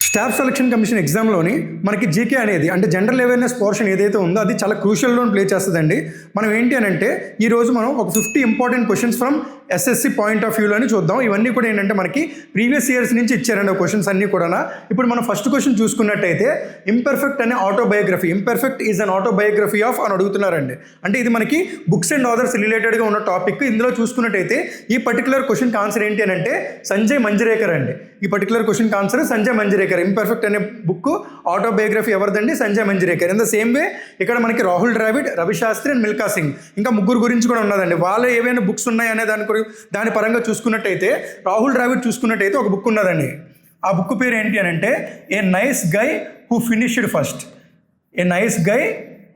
Staff selection commission ఎగ్జామ్లోని మనకి GK అనేది అంటే జనరల్ అవేర్నెస్ పోర్షన్ ఏదైతే ఉందో అది చాలా క్రూషియల్ రోల్ ప్లే చేస్తుందండి. మనం ఏంటి అని అంటే ఈరోజు మనం ఒక 50 important questions from SSC point of వ్యూలోని చూద్దాం. ఇవన్నీ కూడా ఏంటంటే మనకి ప్రీవియస్ ఇయర్స్ నుంచి ఇచ్చారండి క్వశ్చన్స్ అన్నీ కూడా. ఇప్పుడు మనం ఫస్ట్ క్వశ్చన్ చూసుకున్నట్టయితే ఇంపర్ఫెక్ట్ అనే autobiography, imperfect is an autobiography of అని అడుగుతున్నారండి. అంటే ఇది మనకి బుక్స్ అండ్ ఆథర్స్ రిలేటెడ్గా ఉన్న టాపిక్. ఇందులో చూసుకున్నట్టయితే ఈ పర్టికులర్ క్వశ్చన్కి ఆన్సర్ ఏంటి అని అంటే సంజయ్ మంజ్రేకర్ అండి. ఈ పర్టికులర్ క్వశ్చన్కి ఆన్సర్ సంజయ్ మంజ్రేకర్. ఇంపర్ఫెక్ట్ అనే బుక్ ఆటోబయోగ్రఫీ ఎవరిదండి? Sanjay Manjrekar. In the same way ఇక్కడ మనకి రాహుల్ ద్రావిడ్, రవి శాస్త్రి అండ్ మిల్కా సింగ్, ఇంకా ముగ్గురు గురించి కూడా ఉన్నదండి. వాళ్ళు ఏవైనా బుక్స్ ఉన్నాయి అనే దాని పరంగా చూసుకున్నట్టయితే రాహుల్ ద్రావిడ్ చూసుకున్నట్టయితే ఒక బుక్ ఉన్నదండి. ఆ బుక్ పేరు ఏంటి అని అంటే a nice guy who finished first. A nice guy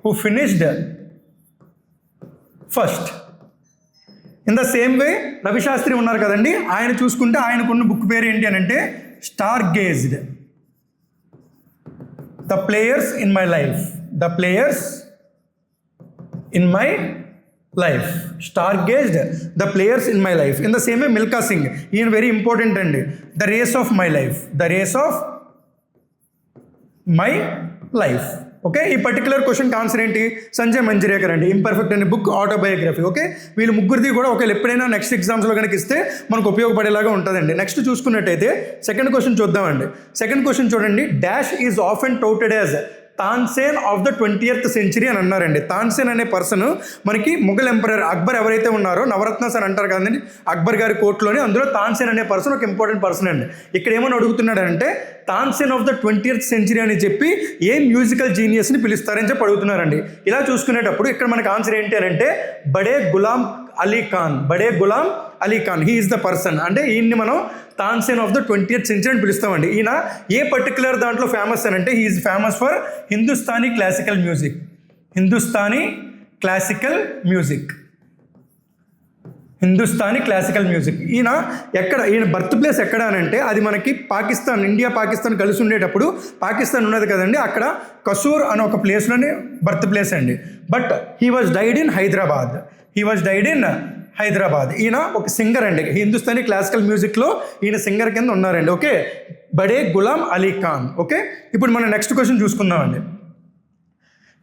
who finished first. In the same way Ravi Shastri ఉన్నారు కదండి, ఆయన చూసుకుంటే ఆయనకున్న బుక్ పేరు ఏంటి అని అంటే star gazed, the players in my life. The players in my life. Star gazed, the players in my life. In the same way Milkha Singh, ఈయన వెరీ ఇంపార్టెంట్ అండి. The race of my life. The race of my life. Okay, ఈ particular క్వశ్చన్కి answer ఏంటి? సంజయ్ మంజ్రేకర్ అండి. Imperfect అనే book autobiography. Okay, వీళ్ళు ముగ్గురిది కూడా ఒకవేళ ఎప్పుడైనా నెక్స్ట్ ఎగ్జామ్స్లో కనుక ఇస్తే మనకు ఉపయోగపడేలాగా ఉంటుందండి. నెక్స్ట్ చూసుకున్నట్టయితే సెకండ్ క్వశ్చన్ చూద్దామండి. సెకండ్ క్వశ్చన్ చూడండి. Dash is often touted as Tansen of the 20th century అని అన్నారండి. తాన్సేన్ అనే పర్సన్ మనకి మొఘల్ ఎంపరర్ అక్బర్ ఎవరైతే ఉన్నారో, నవరత్నాస్ అని అంటారు కదండి అక్బర్ గారి కోర్టులోని, అందులో తాన్సేన్ అనే పర్సన్ ఒక ఇంపార్టెంట్ పర్సన్ అండి. ఇక్కడ ఏమని అడుగుతున్నాడు అంటే Tansen of the 20th century అని చెప్పి ఏ మ్యూజికల్ జీనియస్ని పిలుస్తారని చెప్పి అడుగుతున్నారండి. ఇలా చూసుకునేటప్పుడు ఇక్కడ మనకు ఆన్సర్ ఏంటి అని అంటే బడే గులాం అలీ ఖాన్. బడే Ghulam Ali Khan, he is the person. అంటే ఈయన్ని మనం Tansen of the 20th century అని పిలుస్తామండి. ఈయన ఏ పర్టికులర్ దాంట్లో ఫేమస్ అని అంటే he is famous for Hindustani classical music. Hindustani classical music. Hindustani classical music. ఈయన బర్త్ ప్లేస్ ఎక్కడ అని అంటే అది మనకి పాకిస్తాన్, ఇండియా పాకిస్తాన్ కలిసి ఉండేటప్పుడు పాకిస్తాన్ ఉన్నది కదండి, అక్కడ కసూర్ అనే ఒక ప్లేస్లోనే బర్త్ ప్లేస్ అండి. But he was died in Hyderabad. He was died in Hyderabad. ఈయన ఒక సింగర్ అండి. హిందుస్థానీ క్లాసికల్ మ్యూజిక్లో ఈయన సింగర్ కింద ఉన్నారండి. ఓకే, బడే గులాం అలీ ఖాన్. ఓకే, ఇప్పుడు మనం నెక్స్ట్ క్వశ్చన్ చూసుకుందామండి.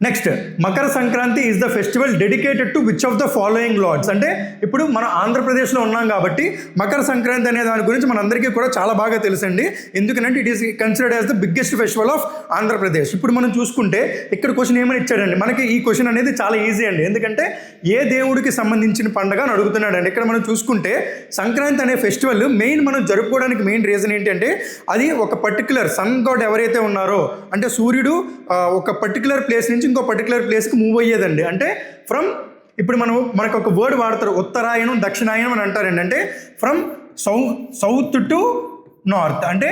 Next, Makar Sankranti is the festival dedicated to which of the following lords. అంటే ఇప్పుడు మనం ఆంధ్రప్రదేశ్లో ఉన్నాం కాబట్టి మకర సంక్రాంతి అనే దాని గురించి మనందరికీ కూడా చాలా బాగా తెలుసండి. ఎందుకంటే it is considered as the biggest festival of Andhra Pradesh. ఇప్పుడు మనం చూసుకుంటే ఇక్కడ క్వశ్చన్ ఏమని ఇచ్చాడండి మనకి. ఈ క్వశ్చన్ అనేది చాలా ఈజీ అండి, ఎందుకంటే ఏ దేవుడికి సంబంధించిన పండుగ అని అడుగుతున్నాడండి. ఇక్కడ మనం చూసుకుంటే సంక్రాంతి అనే ఫెస్టివల్ మెయిన్ మనం జరుపుకోవడానికి మెయిన్ రీజన్ ఏంటంటే అది ఒక పర్టికులర్ సన్ గాడ్ ఎవరైతే ఉన్నారో, అంటే సూర్యుడు ఒక పర్టికులర్ ప్లేస్ నుంచి ఇంకో పర్టికులర్ ప్లేస్కి మూవ్ అయ్యేదండి. అంటే ఫ్రమ్ ఇప్పుడు మనకు ఒక వర్డ్ వాడతారు, ఉత్తరాయణం దక్షిణాయనం అని అంటారండి. అంటే ఫ్రమ్ సౌత్ టు నార్త్. అంటే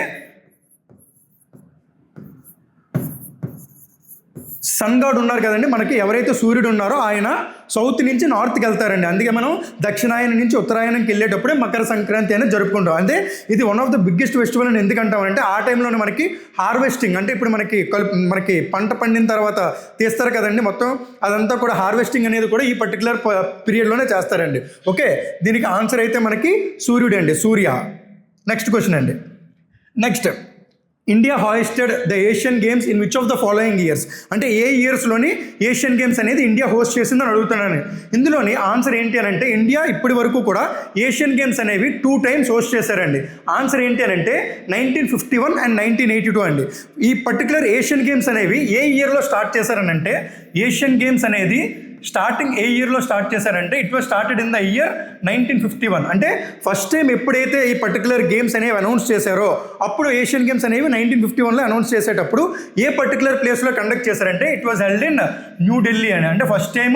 సన్ గాడ్ ఉన్నారు కదండి మనకి, ఎవరైతే సూర్యుడు ఉన్నారో ఆయన సౌత్ నుంచి నార్త్కి వెళ్తారండి. అందుకే మనం దక్షిణాయనం నుంచి ఉత్తరాయణంకి వెళ్ళేటప్పుడే మకర సంక్రాంతి అనేది జరుపుకుంటాం. అంటే ఇది one of the biggest festival అని ఎందుకంటామంటే ఆ టైంలోనే మనకి హార్వెస్టింగ్, అంటే ఇప్పుడు మనకి పంట పండిన తర్వాత తీస్తారు కదండి మొత్తం, అదంతా కూడా హార్వెస్టింగ్ అనేది కూడా ఈ పర్టికులర్ పీరియడ్లోనే చేస్తారండి. ఓకే, దీనికి ఆన్సర్ అయితే మనకి సూర్యుడు అండి, సూర్య. నెక్స్ట్ క్వశ్చన్ అండి. Next, India hosted the Asian games in which of the following years. అంటే ఏ ఇయర్స్లోని ఏషియన్ గేమ్స్ అనేది ఇండియా హోస్ట్ చేసిందని అడుగుతున్నాను. ఇందులోని ఆన్సర్ ఏంటి అని అంటే ఇండియా ఇప్పటి వరకు కూడా ఏషియన్ గేమ్స్ అనేవి 2 times హోస్ట్ చేశారండి. ఆన్సర్ ఏంటి అని అంటే 1951 and 1982 అండి. ఈ పర్టికులర్ ఏషియన్ గేమ్స్ అనేవి ఏ ఇయర్లో స్టార్ట్ చేశారని అంటే ఏషియన్ గేమ్స్ అనేది స్టార్టింగ్ ఏ ఇయర్లో స్టార్ట్ చేశారంటే it was started in the year 1951. అంటే ఫస్ట్ టైం ఎప్పుడైతే ఈ పర్టికులర్ గేమ్స్ అనేవి అనౌన్స్ చేశారో అప్పుడు ఏషియన్ గేమ్స్ అనేవి 1951లో అనౌన్స్ చేసేటప్పుడు ఏ పర్టికులర్ ప్లేస్లో కండక్ట్ చేశారంటే it was held in New Delhi అని. అంటే ఫస్ట్ టైం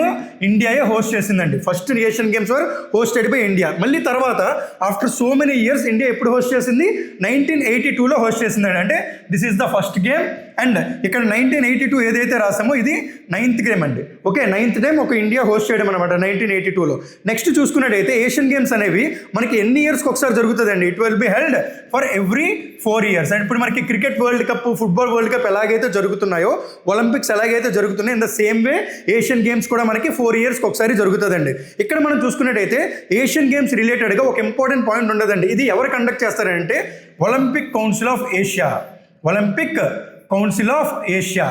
ఇండియాయే హోస్ట్ చేసిందండి. First Asian games were hosted by India. మళ్ళీ తర్వాత after so many years India ఎప్పుడు హోస్ట్ చేసింది? 1982లో హోస్ట్ చేసిందండి. అంటే this is the first game. And ఇక్కడ 1982 ఏదైతే రాసామో ఇది 9th గేమ్ అండి. ఓకే, 9th టైం ఒక ఇండియా హోస్ట్ చేయడం అనమాట 1982లో. నెక్స్ట్ చూసుకున్నట్టయితే ఏషియన్ గేమ్స్ అనేవి మనకి ఎన్ని ఇయర్స్కి ఒకసారి జరుగుతుందండి? It will be held for every 4 years. And ఇప్పుడు మనకి cricket world cup, football world cup ఎలాగైతే జరుగుతున్నాయో, ఒలింపిక్స్ ఎలాగైతే జరుగుతున్నాయో, in the same way Asian games కూడా మనకి 4 yearsకి ఒకసారి జరుగుతుందండి. ఇక్కడ మనం చూసుకున్నట్టయితే ఏషియన్ గేమ్స్ రిలేటెడ్గా ఒక ఇంపార్టెంట్ పాయింట్ ఉండదండి. ఇది ఎవరు కండక్ట్ చేస్తారంటే Olympic council of Asia. Olympic council of Asia.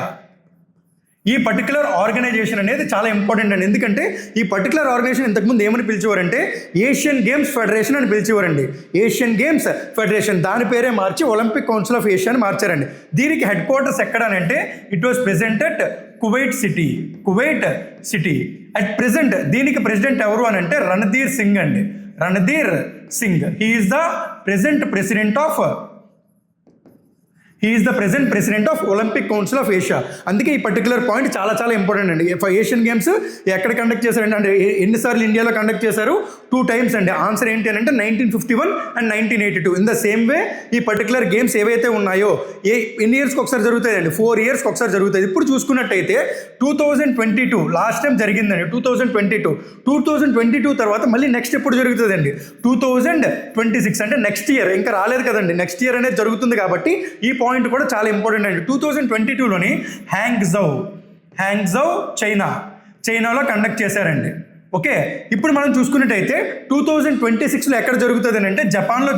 ఈ పర్టికులర్ ఆర్గనైజేషన్ అనేది చాలా ఇంపార్టెంట్ అండి. ఎందుకంటే ఈ పర్టికులర్ ఆర్గనైజేషన్ ఇంతకుముందు ఏమని పిలిచేవారంటే ఏషియన్ గేమ్స్ ఫెడరేషన్ అని పిలిచేవారండి. ఏషియన్ గేమ్స్ ఫెడరేషన్, దాని పేరే మార్చి ఒలింపిక్ కౌన్సిల్ ఆఫ్ ఏషియా అని మార్చారండి. దీనికి హెడ్ క్వార్టర్స్ ఎక్కడనంటే it was present at Kuwait city. At present దీనికి ప్రెసిడెంట్ ఎవరు అని అంటే రణధీర్ సింగ్ అండి. Randhir Singh he is the present president of Olympic council of Asia. అందుకే ఈ పర్టికులర్ పాయింట్ చాలా చాలా ఇంపార్టెంట్ అండి. ఏషియన్ గేమ్స్ ఎక్కడ కండక్ట్ చేశారండి అంటే ఎన్నిసార్లు ఇండియాలో కండక్ట్ చేశారు? 2 times అండి. ఆన్సర్ ఏంటి అని అంటే 1951 and 1982. ఇన్ ద సేమ్ వే ఈ పర్టికులర్ గేమ్స్ ఏవైతే ఉన్నాయో ఎన్ని ఇయర్స్కి ఒకసారి జరుగుతాయండి? 4 yearsకి ఒకసారి జరుగుతుంది. ఇప్పుడు చూసుకున్నట్టయితే 2022 లాస్ట్ టైం జరిగిందండి. 2022 తర్వాత మళ్ళీ నెక్స్ట్ ఎప్పుడు జరుగుతుందండి? 2026 అంటే నెక్స్ట్ ఇయర్. ఇంకా రాలేదు కదండి, నెక్స్ట్ ఇయర్ అనేది జరుగుతుంది. కాబట్టి ఈ పాయింట్ కూడా చాలా ఇంపార్టెంట్ అండి. 2022లోని హ్యాంగ్జౌ చైనాలో కండక్ట్ చేశారండి. ఓకే, ఇప్పుడు మనం చూసుకున్నట్టయితే 2026లో ఎక్కడ జరుగుతుంది అని అంటే జపాన్లో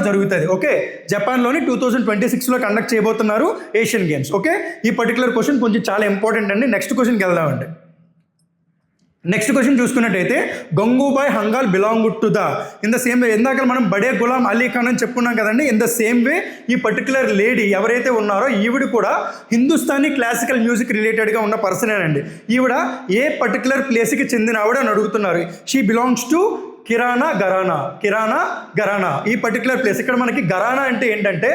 జరుగుతుంది. ఓకే, జపాన్లోని 2026లో కండక్ట్ చేయబోతున్నారు ఏషియన్ గేమ్స్. ఓకే, ఈ పర్టికులర్ క్వశ్చన్ కొంచెం చాలా ఇంపార్టెంట్ అండి. నెక్స్ట్ క్వశ్చన్కి వెళ్దామండి. నెక్స్ట్ క్వశ్చన్ చూసుకున్నట్టయితే Gangubai Hangal belong to the in the same way. ఇందాక మనం బడే గులాం అలీ ఖాన్ అని చెప్పుకున్నాం కదండి. ఇన్ ద సేమ్ వే ఈ పర్టికులర్ లేడీ ఎవరైతే ఉన్నారో ఈవిడ కూడా హిందుస్థానీ క్లాసికల్ మ్యూజిక్ రిలేటెడ్గా ఉన్న పర్సనేనండి. ఈవిడ ఏ పర్టికులర్ ప్లేస్కి చెందిన ఆవిడ అని అడుగుతున్నారు. షీ బిలాంగ్స్ టు కిరాణా ఘరానా. ఈ పర్టికులర్ ప్లేస్. ఇక్కడ మనకి ఘరానా అంటే ఏంటంటే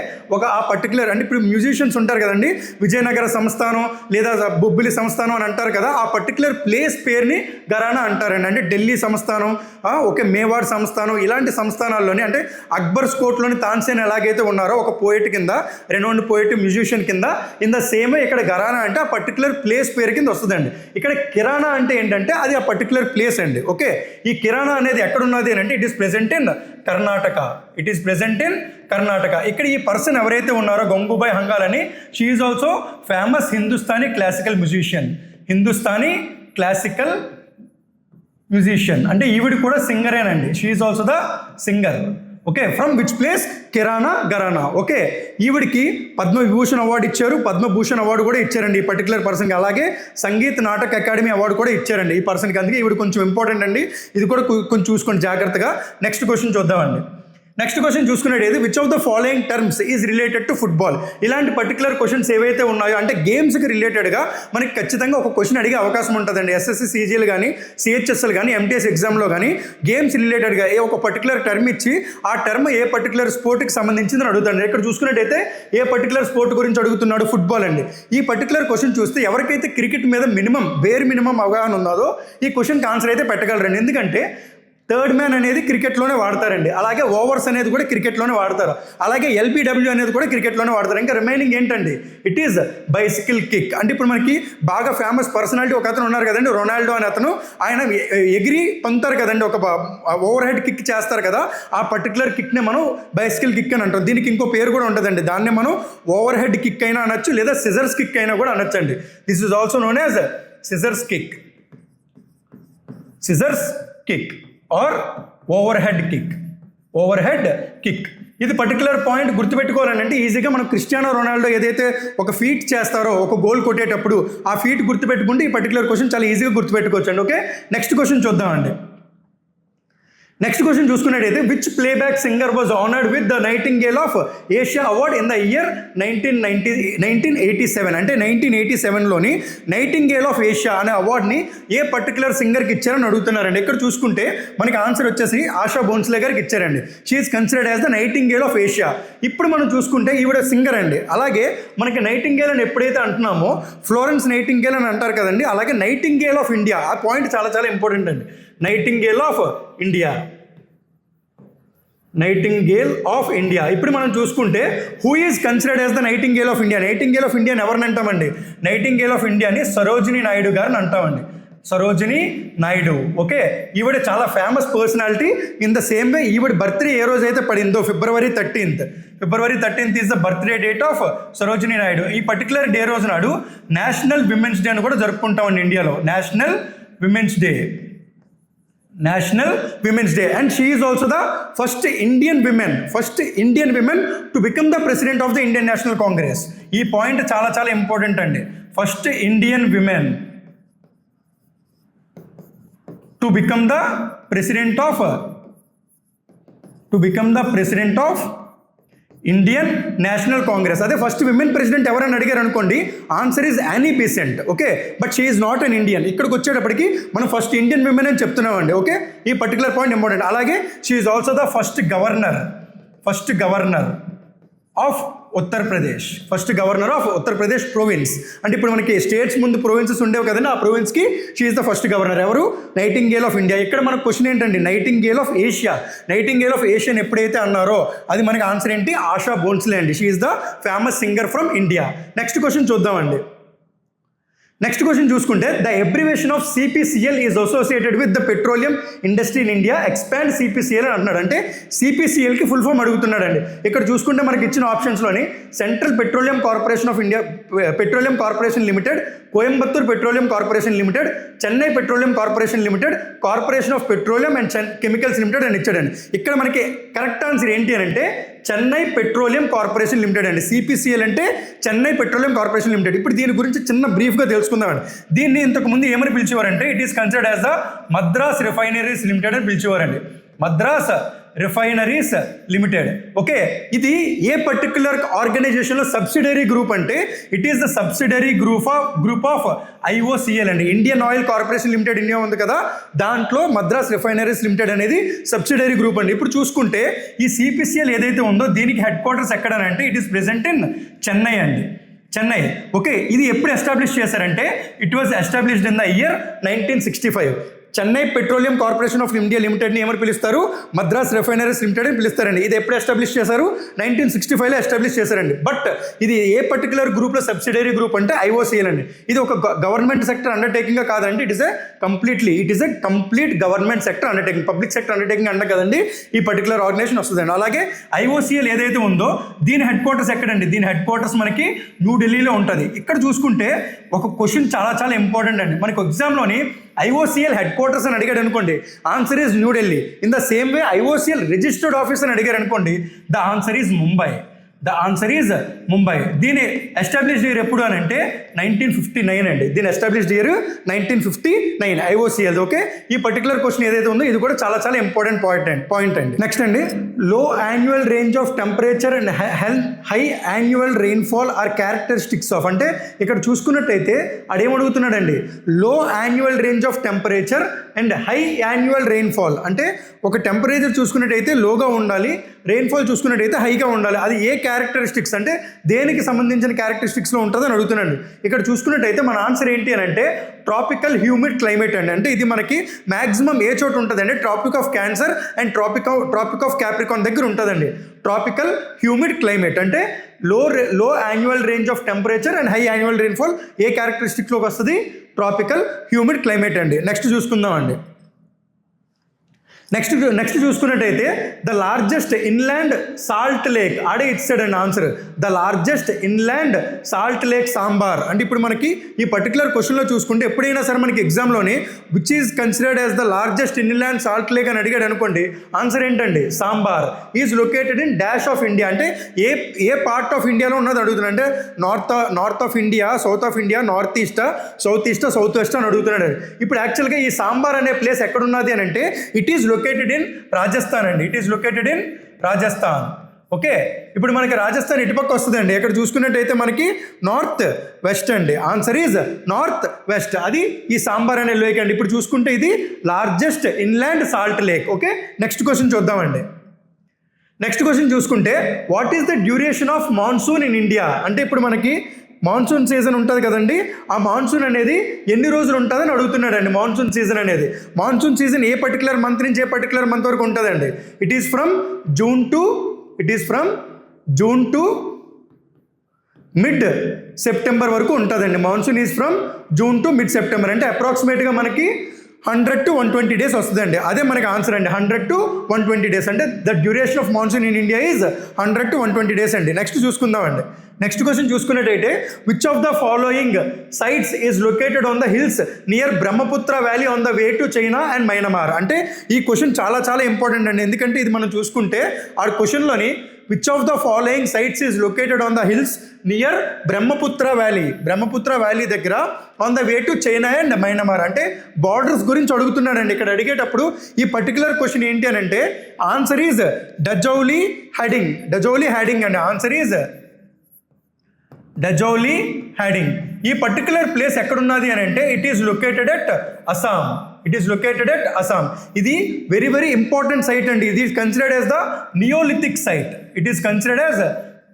ఆ పర్టికులర్ అంటే ఇప్పుడు మ్యూజిషియన్స్ ఉంటారు కదండి, విజయనగర సంస్థానం లేదా బొబ్బిలి సంస్థానం అని అంటారు కదా, ఆ పర్టికులర్ ప్లేస్ పేరుని ఘరానా అంటారండి. అంటే ఢిల్లీ సంస్థానం, ఓకే, మేవాడ్ సంస్థానం, ఇలాంటి సంస్థానాల్లోని అంటే అక్బర్స్ కోర్ట్లోని తాన్సేన్ ఎలాగైతే ఉన్నారో ఒక పోయిట్ కింద, రెనౌండ్ పోయిట్ మ్యూజిషియన్ కింద, ఇన్ ద సేమ్ ఇక్కడ ఘరానా అంటే ఆ పర్టికులర్ ప్లేస్ పేరు కింద వస్తుందండి. ఇక్కడ కిరాణా అంటే ఏంటంటే అది ఆ పర్టికులర్ ప్లేస్ అండి. ఓకే, ఈ కిరాణా అనేది ఎక్కడ ఉన్నది అంటే it is present in Karnataka. ఇక్కడ ఈ పర్సన్ ఎవరైతే ఉన్నారో గంగూబాయ్ హంగాల్ అని, she is also famous Hindustani classical musician. అంటే ఈవిడ కూడా సింగరేనండి. She is also the singer. Okay, from which place? Gharana. Okay, ఈవిడికి పద్మవిభూషణ్ అవార్డు ఇచ్చారు, పద్మభూషణ్ అవార్డు కూడా ఇచ్చారండి ఈ పర్టికులర్ పర్సన్కి. అలాగే సంగీత్ నాటక్ అకాడమీ అవార్డు కూడా ఇచ్చారండి ఈ పర్సన్కి. అందుకే ఈవిడ కొంచెం ఇంపార్టెంట్ అండి. ఇది కూడా కొంచెం చూసుకోండి జాగ్రత్తగా. నెక్స్ట్ క్వశ్చన్ చూద్దామండి. నెక్స్ట్ క్వశ్చన్ చూసుకునేది which of the following terms is related to football. ఇలాంటి పర్టికులర్ క్వశ్చన్స్ ఏవైతే ఉన్నాయో అంటే గేమ్స్కి రిలేటెడ్గా మనకి ఖచ్చితంగా ఒక క్వశ్చన్ అడిగే అవకాశం ఉంటుందండి. ఎస్ఎస్సి సీజీలు కానీ సిహెచ్ఎస్ఎల్ కానీ ఎంటీఎస్ ఎగ్జామ్లో కానీ గేమ్స్ రిలేటెడ్గా ఏ ఒక పర్టికులర్ టర్మ్ ఇచ్చి ఆ టర్మ్ ఏ పర్టికులర్ స్పోర్ట్కి సంబంధించిందని అడుగుతాడు. ఇక్కడ చూసుకున్నట్టయితే ఏ పర్టికులర్ స్పోర్ట్ గురించి అడుగుతున్నాడు? ఫుట్బాల్ అండి. ఈ పర్టికులర్ క్వశ్చన్ చూస్తే ఎవరికైతే క్రికెట్ మీద బేర్ మినిమం అవగాహన ఉన్నదో ఈ క్వశ్చన్కి ఆన్సర్ అయితే పెట్టగలరండి. ఎందుకంటే థర్డ్ మ్యాన్ అనేది క్రికెట్లోనే వాడతారండి. అలాగే ఓవర్స్ అనేది కూడా క్రికెట్లోనే వాడతారు. అలాగే ఎల్బిడబ్ల్యూ అనేది కూడా క్రికెట్లోనే వాడతారు. ఇంకా రిమైనింగ్ ఏంటండి? It is bicycle kick. అంటే ఇప్పుడు మనకి బాగా ఫేమస్ పర్సనాలిటీ ఒక అతను ఉన్నారు కదండి, రొనాల్డో అనే అతను. ఆయన ఎగిరి పొందుతారు కదండి, ఒక ఓవర్ హెడ్ కిక్ చేస్తారు కదా, ఆ పర్టికులర్ కిక్నే మనం బైసికల్ కిక్ అని అంటాం. దీనికి ఇంకో పేరు కూడా ఉంటుందండి. దాన్నే మనం ఓవర్ హెడ్ కిక్ అయినా అనొచ్చు, లేదా సిజర్స్ కిక్ అయినా కూడా అనొచ్చండి. This is also known as scissors kick or overhead kick. ఇది పర్టికులర్ పాయింట్ గుర్తుపెట్టుకోవాలంటే ఈజీగా మనం క్రిస్టియానో రొనాల్డో ఏదైతే ఒక ఫీట్ చేస్తారో ఒక గోల్ కొట్టేటప్పుడు ఆ ఫీట్ గుర్తుపెట్టుకుంటే ఈ పర్టికులర్ క్వశ్చన్ చాలా ఈజీగా గుర్తుపెట్టుకోవచ్చు అండి. ఓకే, నెక్స్ట్ క్వశ్చన్ చూద్దామండి. నెక్స్ట్ క్వశ్చన్ చూసుకున్నట్టయితే which playback singer was honoured with the nightingale of Asia award in the year 1987. అంటే 1987లోని నైటింగేల్ ఆఫ్ ఏషియా అనే అవార్డ్ని ఏ పర్టికులర్ సింగర్కి ఇచ్చారని అడుగుతున్నారండి. ఇక్కడ చూసుకుంటే మనకి ఆన్సర్ వచ్చేసి ఆశా భోన్స్లే గారికి ఇచ్చారండి. She is considered as the nightingale of Asia. ఇప్పుడు మనం చూసుకుంటే ఈవిడ సింగర్ అండి. అలాగే మనకి నైటింగేల్ అని ఎప్పుడైతే అంటున్నామో ఫ్లోరెన్స్ నైటింగేల్ అని అంటారు కదండి. అలాగే నైటింగేల్ ఆఫ్ ఇండియా, ఆ పాయింట్ చాలా చాలా ఇంపార్టెంట్ అండి. Nightingale of India. ఇప్పుడు మనం చూసుకుంటే who is considered as the nightingale of India. Nightingale of ఇండియాని ఎవరిని అంటామండి? నైటింగేల్ ఆఫ్ ఇండియాని సరోజినీ నాయుడు గారిని అంటామండి. ఓకే, ఈవిడ చాలా famous personality. In the same వే ఈవిడ బర్త్డే ఏ రోజు అయితే పడిందో February 13th is the birthday date of Sarojini Naidu. ఈ పర్టికులర్ డే రోజు నాడు నేషనల్ విమెన్స్ డే అని కూడా జరుపుకుంటామండి ఇండియాలో. National women's day national women's day. And she is also the first Indian women to become the president of the Indian National Congress. ఈ point చాలా చాలా ఇంపార్టెంట్ అండి. First Indian women to become the president of Indian National Congress. అదే first women president ఎవరైనా అడిగారు అనుకోండి, answer is Annie Besant. Okay, but she is not an Indian. ఇక్కడికి వచ్చేటప్పటికి మనం ఫస్ట్ ఇండియన్ విమెన్ అని చెప్తున్నామండి. ఓకే, ఈ పర్టికులర్ పాయింట్ ఇంపార్టెంట్. అలాగే she is also the first governor of Uttar Pradesh province. అంటే ఇప్పుడు మనకి స్టేట్స్ ముందు ప్రొవిన్సెస్ ఉండేవి కదండి, ఆ ప్రొవిన్స్కి she is the first governor. ఎవరు? Nightingale of India. ఇక్కడ మనకు క్వశ్చన్ ఏంటండి, నైటింగేల్ ఆఫ్ ఏషియా ఎప్పుడైతే అన్నారో అది మనకి ఆన్సర్ ఏంటి? ఆశా భోన్స్లే అండి. She is the famous singer from India. Next question చూద్దామండి. నెక్స్ట్ క్వశ్చన్ చూసుకుంటే, the abbreviation of CPCL is associated with the petroleum industry in India. Expand CPCL అని అంటున్నాడు. అంటే సిపిసిఎల్కి ఫుల్ ఫామ్ అడుగుతున్నాడండి. ఇక్కడ చూసుకుంటే మనకి ఇచ్చిన ఆప్షన్స్లోని central petroleum corporation of India, petroleum corporation limited, Coimbatore petroleum corporation limited, Chennai petroleum corporation limited, corporation of petroleum and chemicals limited అని ఇచ్చాడండి. ఇక్కడ మనకి కరెక్ట్ ఆన్సర్ ఏంటి అని అంటే చెన్నై పెట్రోలియం కార్పొరేషన్ లిమిటెడ్ అండి. సిపిసిఎల్ అంటే చెన్నై పెట్రోలియం కార్పొరేషన్ లిమిటెడ్. ఇప్పుడు దీని గురించి చిన్న బ్రీఫ్గా తెలుసుకుందామండి. దీన్ని ఇంతకుముందు ఏమని పిలిచేవారంటే, it is considered as the Madras refineries limited అని పిలిచేవారండి. Madras refineries limited. ఓకే, ఇది ఏ పర్టిక్యులర్ ఆర్గనైజేషన్లో సబ్సిడరీ గ్రూప్ అంటే it is the subsidiary group of IOCL అండి. Indian oil corporation limited India ఉంది కదా, దాంట్లో మద్రాస్ రిఫైనరీస్ లిమిటెడ్ అనేది సబ్సిడరీ గ్రూప్ అండి. ఇప్పుడు చూసుకుంటే ఈ సిపిసిఎల్ ఏదైతే ఉందో దీనికి హెడ్ క్వార్టర్స్ ఎక్కడనంటే it is present in Chennai అండి. చెన్నై. ఓకే, ఇది ఎప్పుడు ఎస్టాబ్లిష్ చేశారంటే it was established in the year 1965. Chennai petroleum corporation of India లిమిటెడ్ని ఏమని పిలుస్తారు? మద్రాస్ రిఫైనరీస్ లిమిటెడ్ అని పిలుస్తారండి. ఇది ఎప్పుడు ఎస్టాబ్లిష్ చేశారు? 1965లో ఎస్టాబ్లిష్ చేశారండి. బట్ ఇది ఏ పర్టికులర్ గ్రూప్లో సబ్సిడరీ గ్రూప్ అంటే IOCL అండి. ఇది ఒక గవర్నమెంట్ సెక్టర్ అండర్టేకింగ్ కాదండి. It is a complete government sector undertaking, public sector undertaking అంట కదండి ఈ పర్టికులర్ ఆర్గనైజేషన్ వస్తుందండి. అలాగే IOCL ఏదైతే ఉందో దీని హెడ్ క్వార్టర్స్ ఎక్కడండి? దీని హెడ్ క్వార్టర్స్ మనకి న్యూఢిల్లీలో ఉంటుంది. ఇక్కడ చూసుకుంటే ఒక క్వశ్చన్ చాలా చాలా ఇంపార్టెంట్ అండి. మనకు ఎగ్జామ్లోని IOCL హెడ్ క్వార్టర్స్ అని అడిగాడు అనుకోండి, answer is New Delhi. In the same way IOCL registered office అని అడిగారు అనుకోండి, ద ఆన్సర్ ఈజ్ ముంబై. దీని ఎస్టాబ్లిష్డ్ ఇయర్ ఎప్పుడు అని అంటే 1959 అండి. దీని ఎస్టాబ్లిష్డ్ ఇయర్ 1959 IOCL. ఓకే, ఈ పర్టికులర్ క్వశ్చన్ ఏదైతే ఉందో ఇది కూడా చాలా చాలా ఇంపార్టెంట్ పాయింట్ అండి. నెక్స్ట్ అండి, low annual range of temperature and high annual rainfall are characteristics of. అంటే ఇక్కడ చూసుకున్నట్టయితే అడేమడుగుతున్నాడండి, low annual range of temperature and high annual rainfall. అంటే ఒక టెంపరేచర్ చూసుకున్నట్టయితే లోగా ఉండాలి, రెయిన్ఫాల్ చూసుకున్నట్టయితే హైగా ఉండాలి. అది ఏ క్యారెక్టరిస్టిక్స్ అంటే దేనికి సంబంధించిన క్యారెక్టరిస్టిక్స్లో ఉంటుందని అడుగుతున్నాడు. ఇక్కడ చూసుకున్నట్టయితే మన ఆన్సర్ ఏంటి అని అంటే ట్రాపికల్ హ్యూమిడ్ క్లైమేట్ అండి. అంటే ఇది మనకి మ్యాక్సిమం ఏ చోట ఉంటుందండి? Tropic of Cancer and tropic of Capricorn దగ్గర ఉంటుందండి. ట్రాపికల్ హ్యూమిడ్ క్లైమేట్ అంటే low annual range of temperature and high annual rainfall ఏ క్యారెక్టరిస్టిక్స్లోకి వస్తుంది? ట్రాపికల్ హ్యూమిడ్ క్లైమేట్ అండి. నెక్స్ట్ చూసుకుందాం అండి. నెక్స్ట్ చూసుకున్నట్టయితే the largest inland salt lake ఆడే ఇచ్చాడండి answer. The largest inland salt lake Sambhar. అంటే ఇప్పుడు మనకి ఈ పర్టికులర్ క్వశ్చన్లో చూసుకుంటే ఎప్పుడైనా సరే మనకి ఎగ్జామ్లోని which is considered as the largest inland salt lake అని అడిగాడు అనుకోండి, ఆన్సర్ ఏంటండి? Sambhar. Is located in dash of India. అంటే ఏ పార్ట్ ఆఫ్ ఇండియాలో ఉన్నది అడుగుతున్నాడు. అంటే north of India, south of India, north east, south west అని అడుగుతున్నాడు. ఇప్పుడు యాక్చువల్గా ఈ సాంబార్ అనే ప్లేస్ ఎక్కడున్నది అని అంటే it is located in Rajasthan అండి. It is located in Rajasthan. Okay, ఇప్పుడు మనకి రాజస్థాన్ ఇటుపక్క వస్తుందండి. ఇక్కడ చూసుకున్నట్టయితే మనకి నార్త్ వెస్ట్ అండి. Answer is north west. అది ఈ సాంబార్ అనే లేక్ అండి. ఇప్పుడు చూసుకుంటే ఇది largest inland salt lake. Okay, next question చూద్దామండి. నెక్స్ట్ క్వశ్చన్ చూసుకుంటే what is the duration of monsoon in India. అంటే ఇప్పుడు మనకి మాన్సూన్ సీజన్ ఉంటుంది కదండి, ఆ మాన్సూన్ అనేది ఎన్ని రోజులు ఉంటుందని అడుగుతున్నాడండి. మాన్సూన్ సీజన్ అనేది మాన్సూన్ సీజన్ ఏ పర్టికులర్ మంత్ నుంచి ఏ పర్టికులర్ మంత్ వరకు ఉంటుందండి? It is from June to mid September వరకు ఉంటుందండి. Monsoon is from June to mid September. అంటే అప్రాక్సిమేట్గా మనకి 100 to 120 డేస్ వస్తుందండి. అదే మనకి ఆన్సర్ అండి. 100 to 120 డేస్ అంటే the duration of monsoon in India is 100 to 120 days అండి. నెక్స్ట్ చూసుకుందామండి. నెక్స్ట్ క్వశ్చన్ చూసుకున్నట్టయితే which of the following sites is located on the hills near Brahmaputra valley on the way to China and Myanmar. అంటే ఈ question చాలా చాలా important అండి. ఎందుకంటే ఇది మనం చూసుకుంటే ఆ క్వశ్చన్లోని which of the following sites is located on the hills near Brahmaputra valley దగ్గర on the way to China and Myanmar అంటే బార్డర్స్ గురించి అడుగుతున్నాడండి. ఇక్కడ అడిగేటప్పుడు ఈ పర్టికులర్ క్వశ్చన్ ఏంటి అని అంటే ఆన్సర్ ఈజ్ డజౌలీ హ్యాడింగ్ అండి. Answer is Daojali Hading. ఈ పర్టికులర్ ప్లేస్ ఎక్కడున్నది అని అంటే it is located at Assam. ఇది వెరీ వెరీ ఇంపార్టెంట్ సైట్ అండి. ఇది is considered as the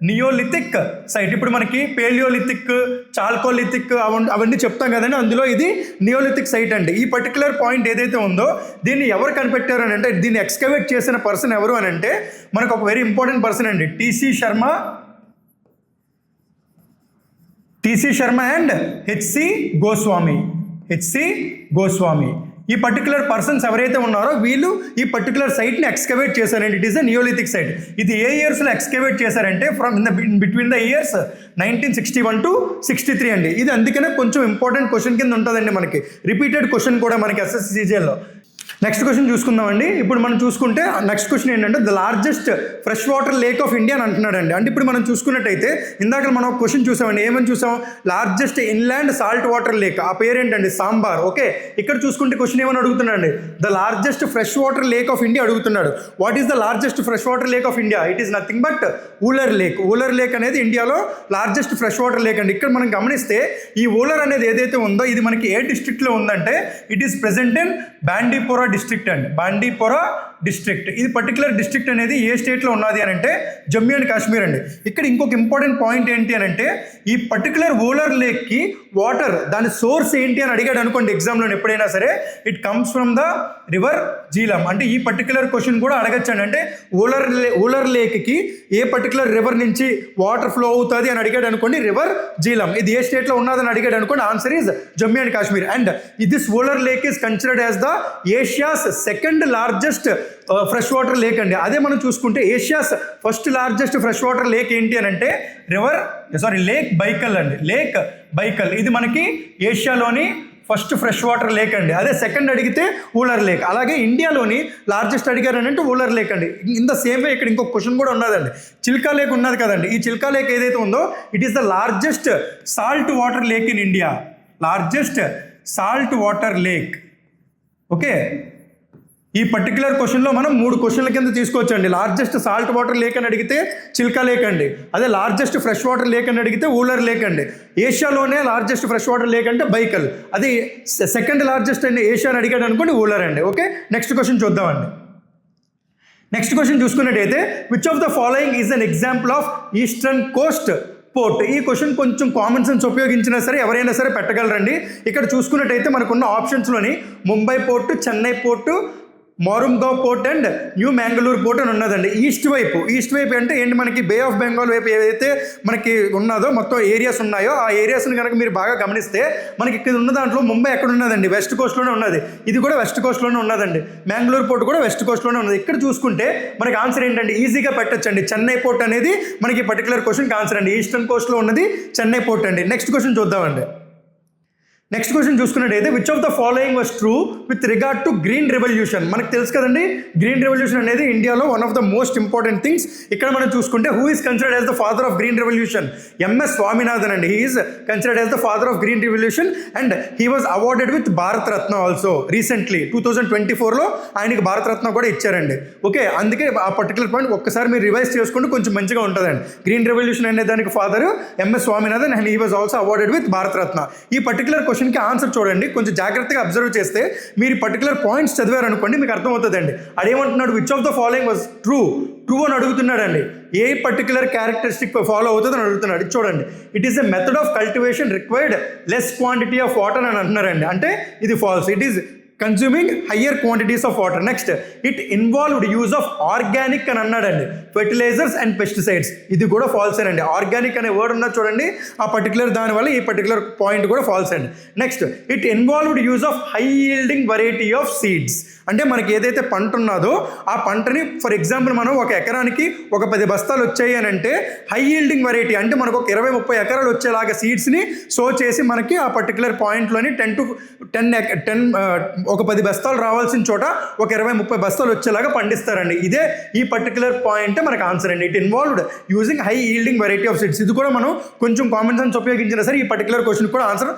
neolithic site. ఇప్పుడు మనకి పేలియోలిథిక్, చాల్కోలిథిక్ అవన్నీ చెప్తాం కదండి. అందులో ఇది నియోలిథిక్ సైట్ అండి. ఈ పర్టికులర్ పాయింట్ ఏదైతే ఉందో దీన్ని ఎవరు కనిపెట్టారు అని అంటే దీన్ని ఎక్స్కవేట్ చేసిన పర్సన్ ఎవరు అని అంటే మనకు ఒక వెరీ ఇంపార్టెంట్ పర్సన్ అండి. TC Sharma and HC Goswami. ఈ పర్టికులర్ పర్సన్స్ ఎవరైతే ఉన్నారో వీళ్ళు ఈ పర్టికులర్ సైట్ని ఎక్స్కవేట్ చేశారండి. It is a neolithic site. ఇది ఏ ఇయర్స్లో ఎక్స్కవేట్ చేశారంటే from between the years 1961 to 63 అండి. ఇది అందుకనే కొంచెం ఇంపార్టెంట్ క్వశ్చన్ కింద ఉంటుందండి. మనకి రిపీటెడ్ క్వశ్చన్ కూడా మనకి SSCGL. Next question చూసుకుందామండి. ఇప్పుడు మనం చూసుకుంటే నెక్స్ట్ క్వశ్చన్ ఏంటంటే the largest fresh water lake of India అని అంటున్నాడండి. అంటే ఇప్పుడు మనం చూసుకున్నట్టయితే ఇందాక మనం ఒక క్వశ్చన్ చూసామండి. ఏమని చూసాం? Largest inland salt water lake. ఆ పేరేంటండి? సాంబార్. ఓకే, ఇక్కడ చూసుకుంటే క్వశ్చన్ ఏమని అడుగుతున్నాడండి? The largest fresh water lake of India అడుగుతున్నాడు. What is the largest fresh water lake of India? It is nothing but Wular lake అనేది ఇండియాలో లార్జెస్ట్ ఫ్రెష్ వాటర్ లేక్ అండి. ఇక్కడ మనం గమనిస్తే ఈ ఊలర్ అనేది ఏదైతే ఉందో ఇది మనకి ఏ డిస్ట్రిక్ట్లో ఉందంటే it is present in Bandipora district. ఇది పర్టికులర్ డిస్ట్రిక్ట్ అనేది ఏ స్టేట్లో ఉన్నది అని అంటే జమ్మూ అండ్ కాశ్మీర్ అండి. ఇక్కడ ఇంకొక ఇంపార్టెంట్ పాయింట్ ఏంటి అని అంటే ఈ పర్టికులర్ ఊలర్ లేక్కి వాటర్ దాని సోర్స్ ఏంటి అని అడిగాడు అనుకోండి ఎగ్జామ్లో ఎప్పుడైనా సరే, it comes from the river Jhelum. అంటే ఈ పర్టికులర్ క్వశ్చన్ కూడా అడగచ్చండి. అంటే ఊలర్ లేక్కి ఏ పర్టికులర్ రివర్ నుంచి వాటర్ ఫ్లో అవుతుంది అని అడిగాడు అనుకోండి, రివర్ జీలం. ఇది ఏ స్టేట్లో ఉన్నదని అడిగాడు అనుకోండి, answer is Jammu and Kashmir. And this Wular lake is considered as the Asia's second largest fresh water lake అండి. అదే మనం చూసుకుంటే Asia's first largest fresh water lake ఏంటి అని అంటే లేక్ బైకల్ అండి. లేక్ బైకల్ ఇది మనకి ఏషియాలోని ఫస్ట్ ఫ్రెష్ వాటర్ లేక్ అండి. అదే సెకండ్ అడిగితే ఊలర్ లేక్. అలాగే ఇండియాలోని లార్జెస్ట్ అడిగారు అని అంటే ఊలర్ లేక్ అండి. ఇన్ ద సేమ్ వే ఇక్కడ ఇంకొక క్వశ్చన్ కూడా ఉన్నదండి. చిల్కా లేక్ ఉన్నది కదండి. ఈ చిల్కా లేక్ ఏదైతే ఉందో it is the largest salt water lake in India. Okay, ఈ పర్టికులర్ క్వశ్చన్లో మనం 3 క్వశ్చన్ల కింద తీసుకోవచ్చండి. లార్జెస్ట్ సాల్ట్ వాటర్ లేక్ అని అడిగితే చిల్కా లేక్ అండి. అదే లార్జెస్ట్ ఫ్రెష్ వాటర్ లేక్ అని అడిగితే ఊలర్ లేక్ అండి. ఏషియాలోనే లార్జెస్ట్ ఫ్రెష్ వాటర్ లేక్ అంటే బైకల్. అది సెకండ్ లార్జెస్ట్ అండి ఏషియా అని అడిగాడు అనుకోండి ఊలర్ అండి. ఓకే, నెక్స్ట్ క్వశ్చన్ చూద్దామండి. నెక్స్ట్ క్వశ్చన్ చూసుకున్నట్టయితే which of the following is an example of eastern coast port. ఈ క్వశ్చన్ కొంచెం కామన్ సెన్స్ ఉపయోగించినా సరే ఎవరైనా సరే పెట్టగలరండి. ఇక్కడ చూసుకున్నట్టయితే మనకున్న ఆప్షన్స్లోని Mumbai port, Chennai port, Mormugao port and new Mangalore port అని ఉన్నదండి. ఈస్ట్ వైపు అంటే ఏంటి, మనకి బే ఆఫ్ బెంగాల్ వైపు ఏదైతే మనకి ఉన్నదో మొత్తం ఏరియాస్ ఉన్నాయో ఆ ఏరియాస్ని కనుక మీరు బాగా గమనిస్తే మనకి ఇక్కడ ఉన్న దాంట్లో ముంబై ఎక్కడ ఉన్నదండి? వెస్ట్ కోస్ట్లోనే ఉన్నది. ఇది కూడా వెస్ట్ కోస్ట్లోనే ఉన్నదండి. మ్యాంగళూరు పోర్ట్ కూడా వెస్ట్ కోస్ట్లోనే ఉన్నది. ఇక్కడ చూసుకుంటే మనకి ఆన్సర్ ఏంటంటే ఈజీగా పెట్టచ్చండి. చెన్నై పోర్ట్ అనేది మనకి పర్టికులర్ క్వశ్చన్కి ఆన్సర్ అండి. ఈస్టర్న్ కోస్ట్లో ఉన్నది చెన్నై పోర్ట్ అండి. నెక్స్ట్ క్వశ్చన్ చూద్దామండి. నెక్స్ట్ క్వశ్చన్ చూసుకున్నట్టయితే which of the following was true with regard to green revolution. మనకు తెలుసు కదండి గ్రీన్ రెవల్యూషన్ అనేది ఇండియాలో one of the most important things. ఇక్కడ మనం చూసుకుంటే who is considered as the father of green revolution? M S Swaminathan అండి. He is considered as the father of green revolution and he was awarded with Bharat Ratna also recently 2024లో ఆయనకి భారత రత్న కూడా ఇచ్చారండి. Okay, అందుకే ఆ particular point ఒక్కసారి మీరు రివైజ్ చేసుకుంటే కొంచెం మంచిగా ఉంటుందండి. గ్రీన్ రెవల్యూషన్ అనే దానికి father MS Swaminathan and he was also awarded with Bharat Ratna. ఈ పర్టికులర్ క్వశ్చన్కి ఆన్సర్ చూడండి, కొంచెం జాగ్రత్తగా అబ్జర్వ్ చేస్తే మీరు పర్టికులర్ పాయింట్స్ చదివారనుకోండి మీకు అర్థమవుతుందండి. అదేమంటున్నాడు? Which of the following was true అని అడుగుతున్నాడండి. ఏ పర్టికులర్ క్యారెక్టరిస్టిక్ ఫాలో అవుతుంది అని అడుగుతున్నాడు. చూడండి, it is a method of cultivation required less quantity of water అని అంటున్నారండి. అంటే ఇది false. It is consuming higher quantities of water. Next it involved use of organic అని అన్నాడండి, ఫెర్టిలైజర్స్ అండ్ పెస్టిసైడ్స్. ఇది కూడా ఫాల్స్ అండి. ఆర్గానిక్ అనే వర్డ్ ఉన్నది చూడండి, ఆ పర్టికులర్ దానివల్ల ఈ పర్టికులర్ పాయింట్ కూడా ఫాల్స్ అండి. Next it involved use of high yielding variety of seeds. అంటే మనకి ఏదైతే పంట ఉన్నదో ఆ పంటని ఫర్ ఎగ్జాంపుల్ మనం ఒక ఎకరానికి ఒక 10 బస్తాలు వచ్చాయి అని అంటే హై ఈల్డింగ్ వెరైటీ అంటే మనకు ఒక 20-30 ఎకరాలు వచ్చేలాగా సీడ్స్ని సో చేసి మనకి ఆ పర్టికులర్ పాయింట్లోని 10 ఒక 10 బస్తాలు రావాల్సిన చోట ఒక 20-30 బస్తాలు వచ్చేలాగా పండిస్తారండి. ఇదే ఈ పర్టికులర్ పాయింట్ మనకు ఆన్సర్ అండి. It involved using high yielding variety of seeds. ఇది కూడా మనం కొంచెం కామన్ సెన్స్ ఉపయోగించినా సరే ఈ పర్టికులర్ క్వశ్చన్ కూడా ఆన్సర్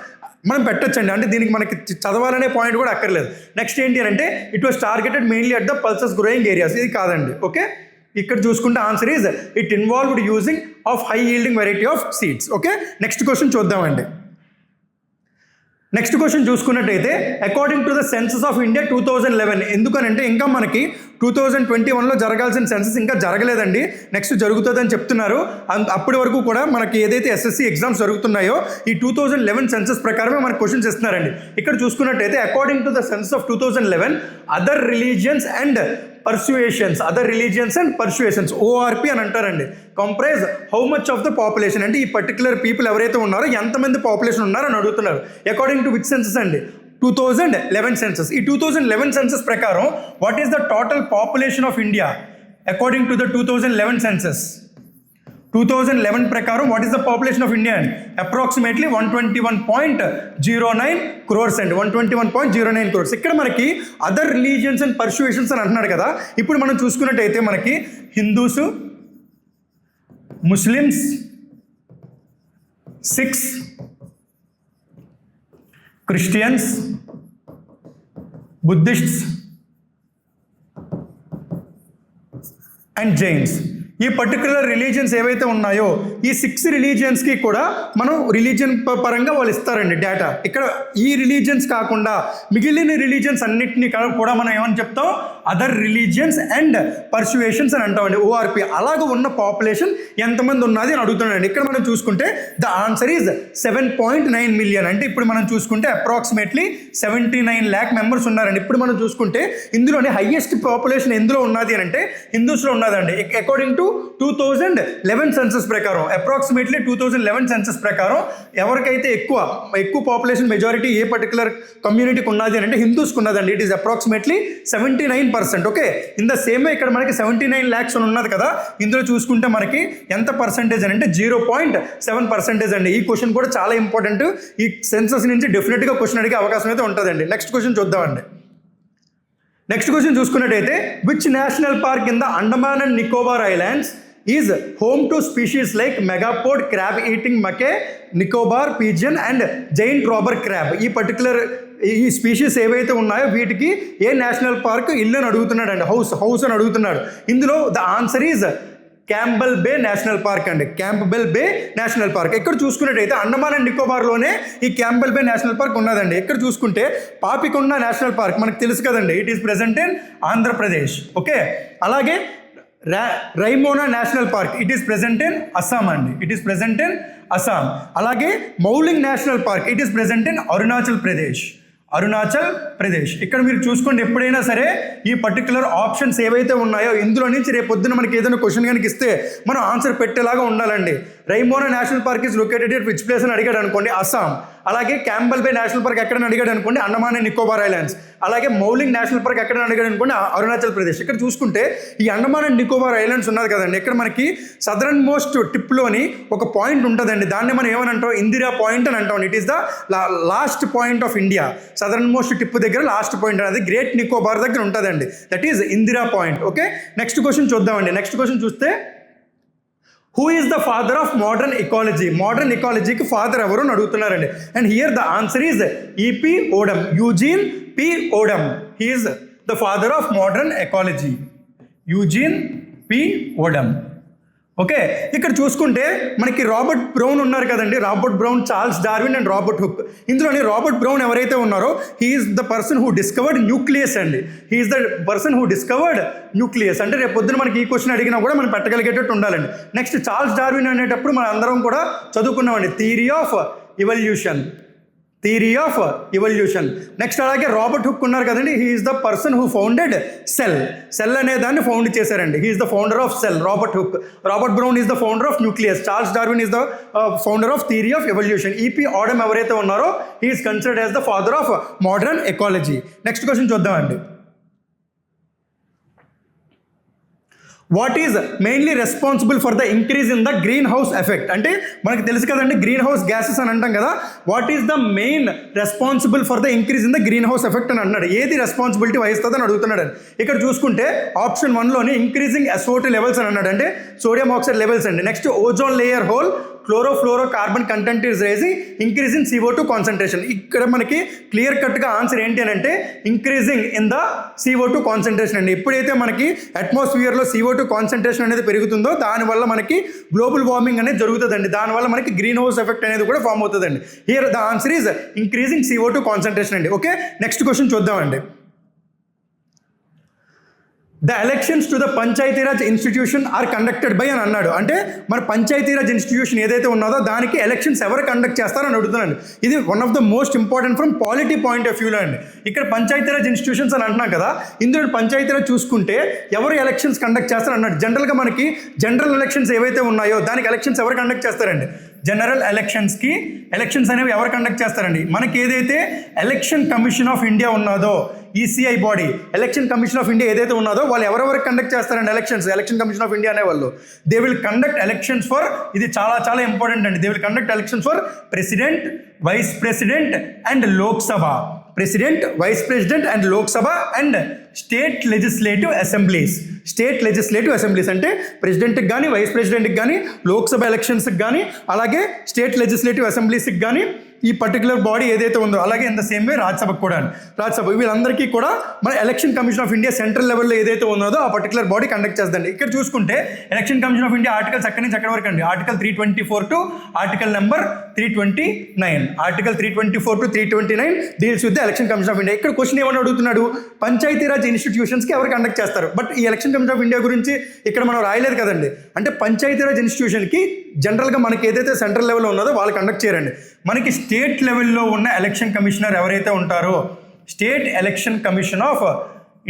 మనం పెట్టచ్చండి. అంటే దీనికి మనకి చదవాలనే పాయింట్ కూడా అక్కర్లేదు. నెక్స్ట్ ఏంటి అంటే it was targeted mainly at the pulses growing areas. ఇది కాదండి. ఓకే, ఇక్కడ చూసుకుంటే answer is it involved using of high yielding variety of seeds. Okay, next question చూద్దామండి. నెక్స్ట్ క్వశ్చన్ చూసుకున్నట్టయితే according to the census of India 2011. ఎందుకనంటే ఇంకా మనకి 2021లో జరగాల్సిన సెన్సస్ ఇంకా జరగలేదండి. నెక్స్ట్ జరుగుతుందని చెప్తున్నారు. అప్పటి వరకు కూడా మనకి ఏదైతే ఎస్ఎస్సి ఎగ్జామ్స్ జరుగుతున్నాయో ఈ 2011 సెన్సస్ ప్రకారమే మనకు క్వశ్చన్స్ ఇస్తున్నారండి. ఇక్కడ చూసుకున్నట్టయితే according to the census of 2011 other religions and persuasions ORP అని అంటారండి. Comprise how much of the population అంటే ఈ పర్టికులర్ పీపుల్ ఎవరైతే ఉన్నారో ఎంతమంది పాపులేషన్ ఉన్నారో అని అడుగుతున్నారు. అకార్డింగ్ టు విచ్ సెన్సస్ అండి? 2011 సెన్సస్. ఈ 2011 సెన్సస్ ప్రకారం what is the total population of India according to the 2011 census? 2011 ప్రకారం what is the population of India అండి? అప్రాక్సిమేట్లీ 121.09 crores అండి. 121.09 crores. ఇక్కడ మనకి అదర్ రిలీజియన్స్ అండ్ పర్సుయేషన్స్ అని అంటున్నాడు కదా. ఇప్పుడు మనం చూసుకున్నట్టయితే మనకి Hindus, Muslims, Sikhs, Christians, Buddhists and Jains. ఈ పర్టికులర్ రిలీజియన్స్ ఏవైతే ఉన్నాయో ఈ 6 రిలీజియన్స్కి కూడా మనం రిలీజియన్ పరంగా వాళ్ళు ఇస్తారండి డేటా. ఇక్కడ ఈ రిలీజియన్స్ కాకుండా మిగిలిన రిలీజియన్స్ అన్నిటినీ కూడా మనం ఏమని చెప్తాం? అదర్ రిలీజియన్స్ అండ్ పర్సుయేషన్స్ అని అంటామండి, ORP. అలాగ ఉన్న పాపులేషన్ ఎంతమంది ఉన్నది అని అడుగుతున్నాడండి. ఇక్కడ మనం చూసుకుంటే ద ఆన్సర్ ఈజ్ 7.9 million. అంటే ఇప్పుడు మనం చూసుకుంటే అప్రాక్సిమేట్లీ 79 lakh మెంబర్స్ ఉన్నారండి. ఇప్పుడు మనం చూసుకుంటే ఇందులోనే హైయెస్ట్ పాపులేషన్ ఎందులో ఉన్నది అని అంటే హిందూస్లో ఉన్నదండి. అకార్డింగ్ టు 2011 సెన్సస్ ప్రకారం అప్రాక్సిమేట్లీ 2011 సెన్సస్ ప్రకారం ఎవరికైతే ఎక్కువ పాపులేషన్ మెజారిటీ ఏ పర్టికులర్ కమ్యూనిటీకి ఉన్నది అని అంటే హిందూస్కి ఉన్నదండి. It is approximately 79%. Okay, in the same ఇక్కడ మనకి 79 lakhs అని ఉన్నది కదా. ఇందులో చూసుకుంటే మనకి ఎంత పర్సెంటేజ్ అని అంటే 0.7% అండి. ఈ క్వశ్చన్ కూడా చాలా ఇంపార్టెంట్. ఈ సెన్సస్ నుంచి డెఫినెట్గా క్వశ్చన్ అడిగే అవకాశం అయితే ఉంటుందండి. నెక్స్ట్ క్వశ్చన్ చూద్దామండి. నెక్స్ట్ క్వశ్చన్ చూసుకున్నట్టయితే which national park in the Andaman and Nicobar islands is home to species like megapode, crab eating macaque, Nicobar pigeon and giant robber crab. ఈ పర్టికులర్ ఈ స్పీషీస్ ఏవైతే ఉన్నాయో వీటికి ఏ నేషనల్ పార్క్ ఇల్లు అని అడుగుతున్నాడు అండి, హౌస్ అని అడుగుతున్నాడు. ఇందులో the answer is Campbell Bay National Park అండి. Campbell Bay National Park. ఇక్కడ చూసుకున్నట్టయితే అండమాన్ అండ్ నికోబార్లోనే ఈ క్యాంబెల్ బే నేషనల్ పార్క్ ఉన్నదండి. ఇక్కడ చూసుకుంటే పాపికొండ నేషనల్ పార్క్ మనకు తెలుసు కదండి, it is present in Andhra Pradesh. Okay, అలాగే Raimona national park it is present in Assam అండి. It is present in Assam. అలాగే Mouling national park it is present in Arunachal Pradesh. ఇక్కడ మీరు చూసుకోండి, ఎప్పుడైనా సరే ఈ పర్టికులర్ ఆప్షన్స్ ఏవైతే ఉన్నాయో ఇందులో నుంచి రేపు పొద్దున మనకి ఏదైనా క్వశ్చన్ కనుక ఇస్తే మనం ఆన్సర్ పెట్టేలాగా ఉండాలండి. Raimona national park is located at which place అని అడిగాడు అనుకోండి, అస్సాం. అలాగే క్యాంబెల్ బే నేషనల్ పార్క్ ఎక్కడని అడిగాడు అనుకోండి, అండమాన్ అండ్ నికోబార్ ఐలాండ్స్. అలాగే మౌలింగ్ నేషనల్ పార్క్ ఎక్కడని అడిగాడు అనుకోండి, అరుణాచల్ ప్రదేశ్. ఇక్కడ చూసుకుంటే ఈ అండమాన్ అండ్ నికోబార్ ఐలాండ్స్ ఉన్నది కదండి, ఇక్కడ మనకి సదరన్ మోస్ట్ టిప్లోని ఒక పాయింట్ ఉంటుందండి. దాన్ని మనం ఏమని అంటాం? ఇందిరా పాయింట్ అని అంటాం. It is the last point of India. Southern most tip దగ్గర లాస్ట్ పాయింట్ అనేది గ్రేట్ నికోబార్ దగ్గర ఉంటుందండి. That is Indira point. Okay, next question చూద్దామండి. నెక్స్ట్ క్వశ్చన్ చూస్తే who is the father of modern ecology? Modern ఎకాలజీకి ఫాదర్ ఎవరు అని అడుగుతున్నారండి. And here the answer is E.P. Odum. Eugene P. Odum. He is the father of modern ecology. Eugene P. Odum. Okay, ఇక్కడ చూసుకుంటే మనకి Robert Brown ఉన్నారు కదండి. Robert Brown, Charles Darwin and Robert Hooke. ఇందులోని Robert Brown ఎవరైతే ఉన్నారో he is the person who discovered nucleus అండి. He is the person who discovered nucleus. అంటే రేపు పొద్దున మనకి ఈ క్వశ్చన్ అడిగినా కూడా మనం పెట్టగలిగేటట్టు ఉండాలండి. నెక్స్ట్ చార్ల్స్ డార్విన్ అనేటప్పుడు మనం అందరం కూడా చదువుకున్నామండి, theory of evolution. Theory of evolution. Next అలాగే రాబర్ట్ హుక్ ఉన్నారు కదండి, he is the person who founded cell అనే దాన్ని ఫౌండ్ చేశారండి. He is the founder of cell, Robert Hooke. Robert Brown is the founder of nucleus. Charles Darwin is the founder of theory of evolution. E P Odum ఎవరైతే ఉన్నారో he is considered as the father of modern ecology. Next question చూద్దామండి. What is mainly responsible for the increase in the green house effect? అంటే మనకు తెలుసు కదండి green house gases అని అంటాం కదా. What is the main responsible for the increase in the green house effect అని అన్నాడు. ఏది రెస్పాన్సిబిలిటీ వహిస్తుంది అని అడుగుతున్నాడు. ఇక్కడ చూసుకుంటే ఆప్షన్ 1లోని ఇంక్రీజింగ్ SO2 లెవెల్స్ అని అన్నాడు, అంటే సోడియం ఆక్సైడ్ లెవెల్స్ అండి. Next ozone layer hole chlorofluorocarbon content is rising, increasing CO2 concentration. ఇక్కడ మనకి క్లియర్ కట్గా ఆన్సర్ ఏంటి అని అంటే increasing in the CO2 concentration అండి. ఎప్పుడైతే మనకి అట్మాస్ఫియర్లో CO2 కాన్సన్ట్రేషన్ అనేది పెరుగుతుందో దానివల్ల మనకి గ్లోబల్ వార్మింగ్ అనేది జరుగుతుందండి. దానివల్ల మనకి గ్రీన్ హౌస్ ఎఫెక్ట్ అనేది కూడా ఫామ్ అవుతుందండి. Here the answer is increasing CO2 concentration అండి. ఓకే, నెక్స్ట్ క్వశ్చన్ చూద్దామండి. The elections to the Panchayati Raj institution or conducted by అని అన్నాడు. అంటే మన పంచాయతీరాజ్ ఇన్స్టిట్యూషన్ ఏదైతే ఉన్నదో దానికి ఎలక్షన్స్ ఎవరు కండక్ట్ చేస్తారని అడుగుతున్నాను. ఇది one of the most important from polity point of వ్యూలో అండి. ఇక్కడ పంచాయతీరాజ్ ఇన్స్టిట్యూషన్స్ అని అంటున్నాం కదా, ఇందులో పంచాయతీరాజ్ చూసుకుంటే ఎవరు ఎలక్షన్స్ కండక్ట్ చేస్తారు అన్నాడు. జనరల్గా మనకి జనరల్ ఎలక్షన్స్ ఏవైతే ఉన్నాయో దానికి ఎలక్షన్స్ ఎవరు కండక్ట్ చేస్తారండి? జనరల్ ఎలక్షన్స్కి ఎలక్షన్స్ అనేవి ఎవరు కండక్ట్ చేస్తారండి? మనకి ఏదైతే ఎలక్షన్ కమిషన్ ఆఫ్ ఇండియా ఉన్నదో, ECI body, election commission of India ఏదైతే ఉన్నదో వాళ్ళు ఎవరెవరికి కండక్ట్ చేస్తారండి elections? Election commission of India అనే వాళ్ళు they will conduct elections for, ఇది చాలా చాలా ఇంపార్టెంట్ అండి, they will conduct elections for president, vice president and Lok Sabha. President, vice president and Lok Sabha and state legislative assemblies. State legislative assemblies అంటే ప్రెసిడెంట్కి కానీ, vice ప్రెసిడెంట్కి కానీ, లోక్సభ ఎలక్షన్స్కి కానీ, అలాగే స్టేట్ లెజిస్లేటివ్ అసెంబ్లీస్కి కానీ ఈ పర్టికులర్ బాడీ ఏదైతే ఉందో, అలాగే ఇన్ ద సేమ్ వే రాజ్యసభకు కూడా. రాజ్యసభ వీళ్ళందరికీ కూడా మన election commission of India central లెవెల్లో ఏదైతే ఉన్నదో ఆ పర్టికులర్ బాడీ కండక్ట్ చేస్తుందండి. ఇక్కడ చూసుకుంటే election commission of India articles ఎక్కడి నుంచి ఎక్కడి వరకు అండి? Article 324 to article number 329. Article 324 to 329 deals with the election commission of India. ఇక్కడ క్వశ్చన్ ఏమని అడుగుతున్నాడు? పంచాయతీరాజ్ ఇన్స్టిట్యూషన్స్కి ఎవరు కండక్ట్ చేస్తారు? బట్ ఈ ఎలక్షన్ కమిషన్ ఆఫ్ ఇండియా గురించి ఇక్కడ మనం రాయలేదు కదండి. అంటే పంచాయతీరాజ్ ఇన్స్టిట్యూషన్కి జనరల్గా మనకి ఏదైతే సెంట్రల్ లెవెల్లో ఉన్నదో వాళ్ళు కండక్ట్ చేయరండి. మనకి స్టేట్ లెవెల్లో ఉన్న ఎలక్షన్ కమిషనర్ ఎవరైతే ఉంటారో, state election commission of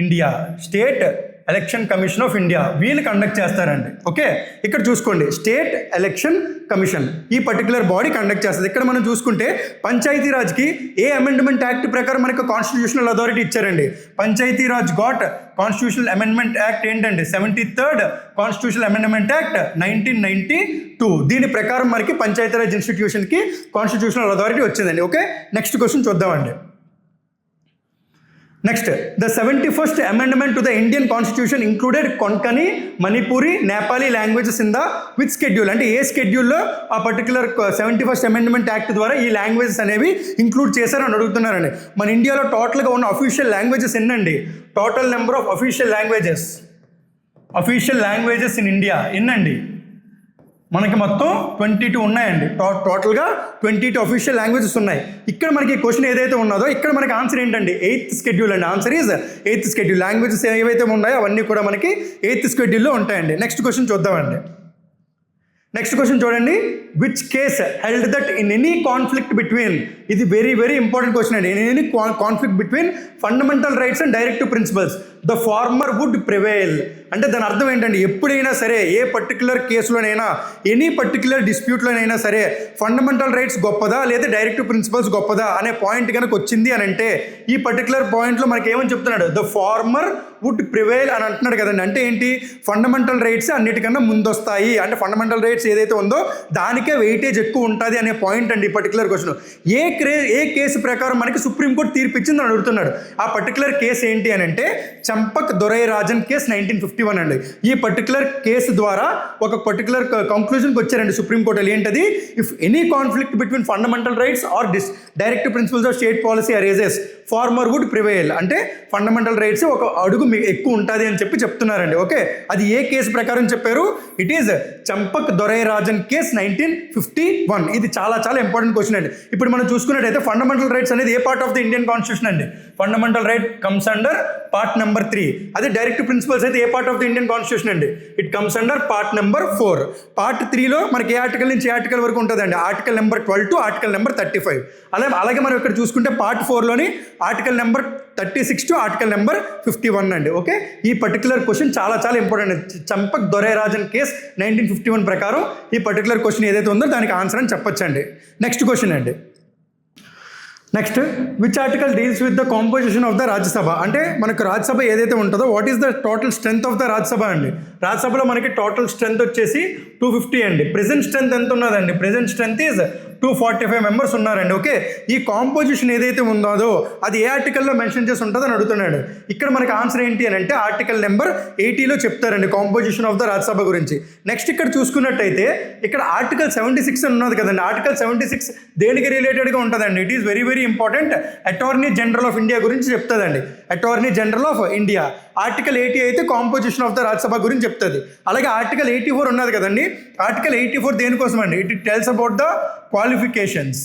India, state election commission of India వీళ్ళు కండక్ట్ చేస్తారండి. ఓకే, ఇక్కడ చూసుకోండి స్టేట్ ఎలక్షన్ కమిషన్ ఈ పర్టికులర్ బాడీ కండక్ట్ చేస్తుంది. ఇక్కడ మనం చూసుకుంటే పంచాయతీరాజ్కి ఏ అమెండ్మెంట్ యాక్ట్ ప్రకారం మనకు కాన్స్టిట్యూషనల్ అథారిటీ ఇచ్చారండి? Panchayati Raj got constitutional amendment act ఏంటండి? 73rd constitutional amendment act 1992. దీని ప్రకారం మనకి పంచాయతీరాజ్ ఇన్స్టిట్యూషన్కి కాన్స్టిట్యూషనల్ అథారిటీ వచ్చిందండి. ఓకే, నెక్స్ట్ క్వశ్చన్ చూద్దామండి. Next, the 71st amendment to the Indian constitution included Konkani, Manipuri, Nepali languages in the with schedule. అంటే ఏ స్కెడ్యూల్లో ఆ పర్టికులర్ 71st అమెండ్మెంట్ యాక్ట్ ద్వారా ఈ లాంగ్వేజెస్ అనేవి ఇంక్లూడ్ చేశారని అడుగుతున్నారండి. మన ఇండియాలో టోటల్గా ఉన్న అఫీషియల్ లాంగ్వేజెస్ ఎన్నండి? Total number of official languages in India ఎన్నండి? మనకి మొత్తం 22 ఉన్నాయండి. టోటల్గా 22 అఫీషియల్ లాంగ్వేజెస్ ఉన్నాయి. ఇక్కడ మనకి క్వశ్చన్ ఏదైతే ఉన్నదో ఇక్కడ మనకి ఆన్సర్ ఏంటండి? 8th షెడ్యూల్ అండి. Answer is 8th schedule. Languages ఏవైతే ఉన్నాయో అవన్నీ కూడా మనకి 8th షెడ్యూల్లో ఉంటాయండి. నెక్స్ట్ క్వశ్చన్ చూద్దామండి. నెక్స్ట్ క్వశ్చన్ చూడండి. Which case held that in any conflict between, ఇది వెరీ వెరీ ఇంపార్టెంట్ క్వశ్చన్ అండి, in any conflict between fundamental rights and directive principles the former would prevail. అంటే దాని అర్థం ఏంటండి? ఎప్పుడైనా సరే ఏ పర్టికులర్ కేసులోనైనా, ఎనీ పర్టికులర్ డిస్ప్యూట్లోనైనా సరే ఫండమెంటల్ రైట్స్ గొప్పదా లేదా డైరెక్టివ్ ప్రిన్సిపల్స్ గొప్పదా అనే పాయింట్ కనుక వచ్చింది అని అంటే ఈ పర్టికులర్ పాయింట్లో మనకి ఏమని చెప్తున్నాడు? ద ఫార్మర్ వుడ్ ప్రివైల్ అని అంటున్నాడు కదండి. అంటే ఏంటి? ఫండమెంటల్ రైట్స్ అన్నిటికన్నా ముందొస్తాయి. అంటే ఫండమెంటల్ రైట్స్ ఏదైతే ఉందో దానికే వెయిటేజ్ ఎక్కువ ఉంటుంది అనే పాయింట్ అండి ఈ పర్టికులర్ క్వశ్చన్. ఏ కేసు ప్రకారం మనకి సుప్రీంకోర్టు తీర్పు ఇచ్చిందని అడుగుతున్నాడు. ఆ పర్టికులర్ కేసు ఏంటి అని అంటే చంపక్ దొరైరాజన్ కేసు 1951 అండి. ఈ పర్టికులర్ కేసు ద్వారా ఒక పర్టికులర్ కంక్లూజన్కి వచ్చారండి సుప్రీంకోర్టు. ఏంటది? If any conflict between fundamental rights or directive principles of state policy arises former would prevail. అంటే ఫండమెంటల్ రైట్స్ ఒక అడుగు ఎక్కువ ఉంటుంది అని చెప్తున్నారండి. ఓకే, అది ఏ కేసు ప్రకారం చెప్పారు? It is Champak Dorairajan case 1951. ఇది చాలా చాలా ఇంపార్టెంట్ క్వశ్చన్ అండి. ఇప్పుడు మనం చూసుకున్నట్టయితే ఫండమెంటల్ రైట్స్ అనేది ఏ part of the Indian constitution అండి? Fundamental right comes under part number 3. అదే డైరెక్ట్ ప్రిన్సిపల్స్ అయితే ఏ part of the Indian constitution అండి? It comes under part number 4. Part 3లో మనకి ఏ ఆర్టికల్ నుంచి ఏ ఆర్టికల్ వరకు ఉంటుందండి? Article number 12 to article number 35. అలాగే మనం ఇక్కడ చూసుకుంటే పార్ట్ 4లోని article number 36 to article number 51 అండి. ఓకే, ఈ పర్టికులర్ క్వశ్చన్ చాలా చాలా ఇంపార్టెంట్ అండి. చంపక్ దొరైరాజన్ కేస్ 1951 ప్రకారం ఈ పర్టికులర్ క్వశ్చన్ ఏదైతే ఉందో దానికి ఆన్సర్ అని చెప్పొచ్చండి. నెక్స్ట్ క్వశ్చన్ అండి. Next, which article deals with the composition of the Rajya Sabha? అంటే మనకు రాజ్యసభ ఏదైతే ఉంటుందో what is the total strength of the Rajya Sabha అండి? రాజ్యసభలో మనకి టోటల్ స్ట్రెంత్ వచ్చేసి 250 అండి. ప్రెజెంట్ స్ట్రెంత్ ఎంత ఉన్నదండి? ప్రెజెంట్ స్ట్రెంత్ ఈజ్ 245 మెంబర్స్ ఉన్నారండి. ఓకే, ఈ కాంపోజిషన్ ఏదైతే ఉందో అది ఏ ఆర్టికల్లో మెన్షన్ చేసి ఉంటుందో అని అడుగుతున్నాడు. ఇక్కడ మనకి ఆన్సర్ ఏంటి అని అంటే ఆర్టికల్ నెంబర్ 80లో చెప్తారండి కాంపోజిషన్ ఆఫ్ ద రాజ్యసభ గురించి. నెక్స్ట్ ఇక్కడ చూసుకున్నట్టయితే ఇక్కడ ఆర్టికల్ 76 అని ఉన్నది కదండి. ఆర్టికల్ 76 దేనికి రిలేటెడ్గా ఉంటుందండి? It is very very important. Attorney general of India గురించి చెప్తుందండి. Attorney general of India. Article 80 అయితే కాంపోజిషన్ ఆఫ్ ద రాజ్యసభ గురించి చెప్తుంది. అలాగే ఆర్టికల్ 84 ఉన్నది కదండి. ఆర్టికల్ 84 దేనికోసం అండి? It tells about the qualifications.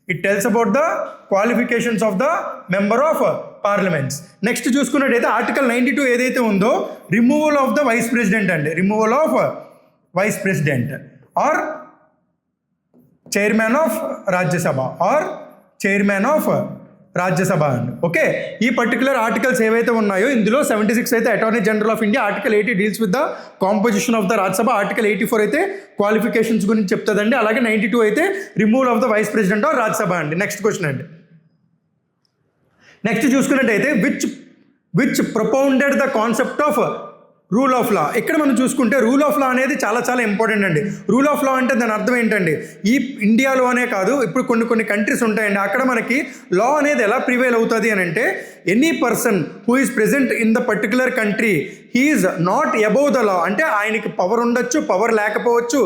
It tells about the qualifications of the member of parliaments. Next చూసుకున్నట్టయితే ఆర్టికల్ 92 ఏదైతే ఉందో removal of the vice president అండి. Removal of vice president or chairman of Rajya Sabha or chairman of Rajya Sabha అండి. Okay, ఈ particular articles ఏవైతే ఉన్నాయో ఇందులో 76 అయితే attorney general of India, article 80 deals with the composition of the Rajya Sabha, article 84 అయితే క్వాలిఫికేషన్స్ గురించి చెప్తుందండి. అలాగే 92 అయితే removal of the vice president of Rajya Sabha అండి. నెక్స్ట్ క్వశ్చన్ అండి. నెక్స్ట్ చూసుకున్నట్టయితే which propounded the concept of rule of law. ఇక్కడ మనం చూసుకుంటే రూల్ ఆఫ్ లా అనేది చాలా చాలా ఇంపార్టెంట్ అండి. రూల్ ఆఫ్ లా అంటే దాని అర్థం ఏంటండి? ఈ ఇండియాలోనే కాదు, ఇప్పుడు కొన్ని కంట్రీస్ ఉంటాయండి, అక్కడ మనకి లా అనేది ఎలా ప్రివైల్ అవుతుంది అని అంటే any person who is present in the particular country he is not above the law. అంటే ఆయనకి పవర్ ఉండొచ్చు, పవర్ లేకపోవచ్చు,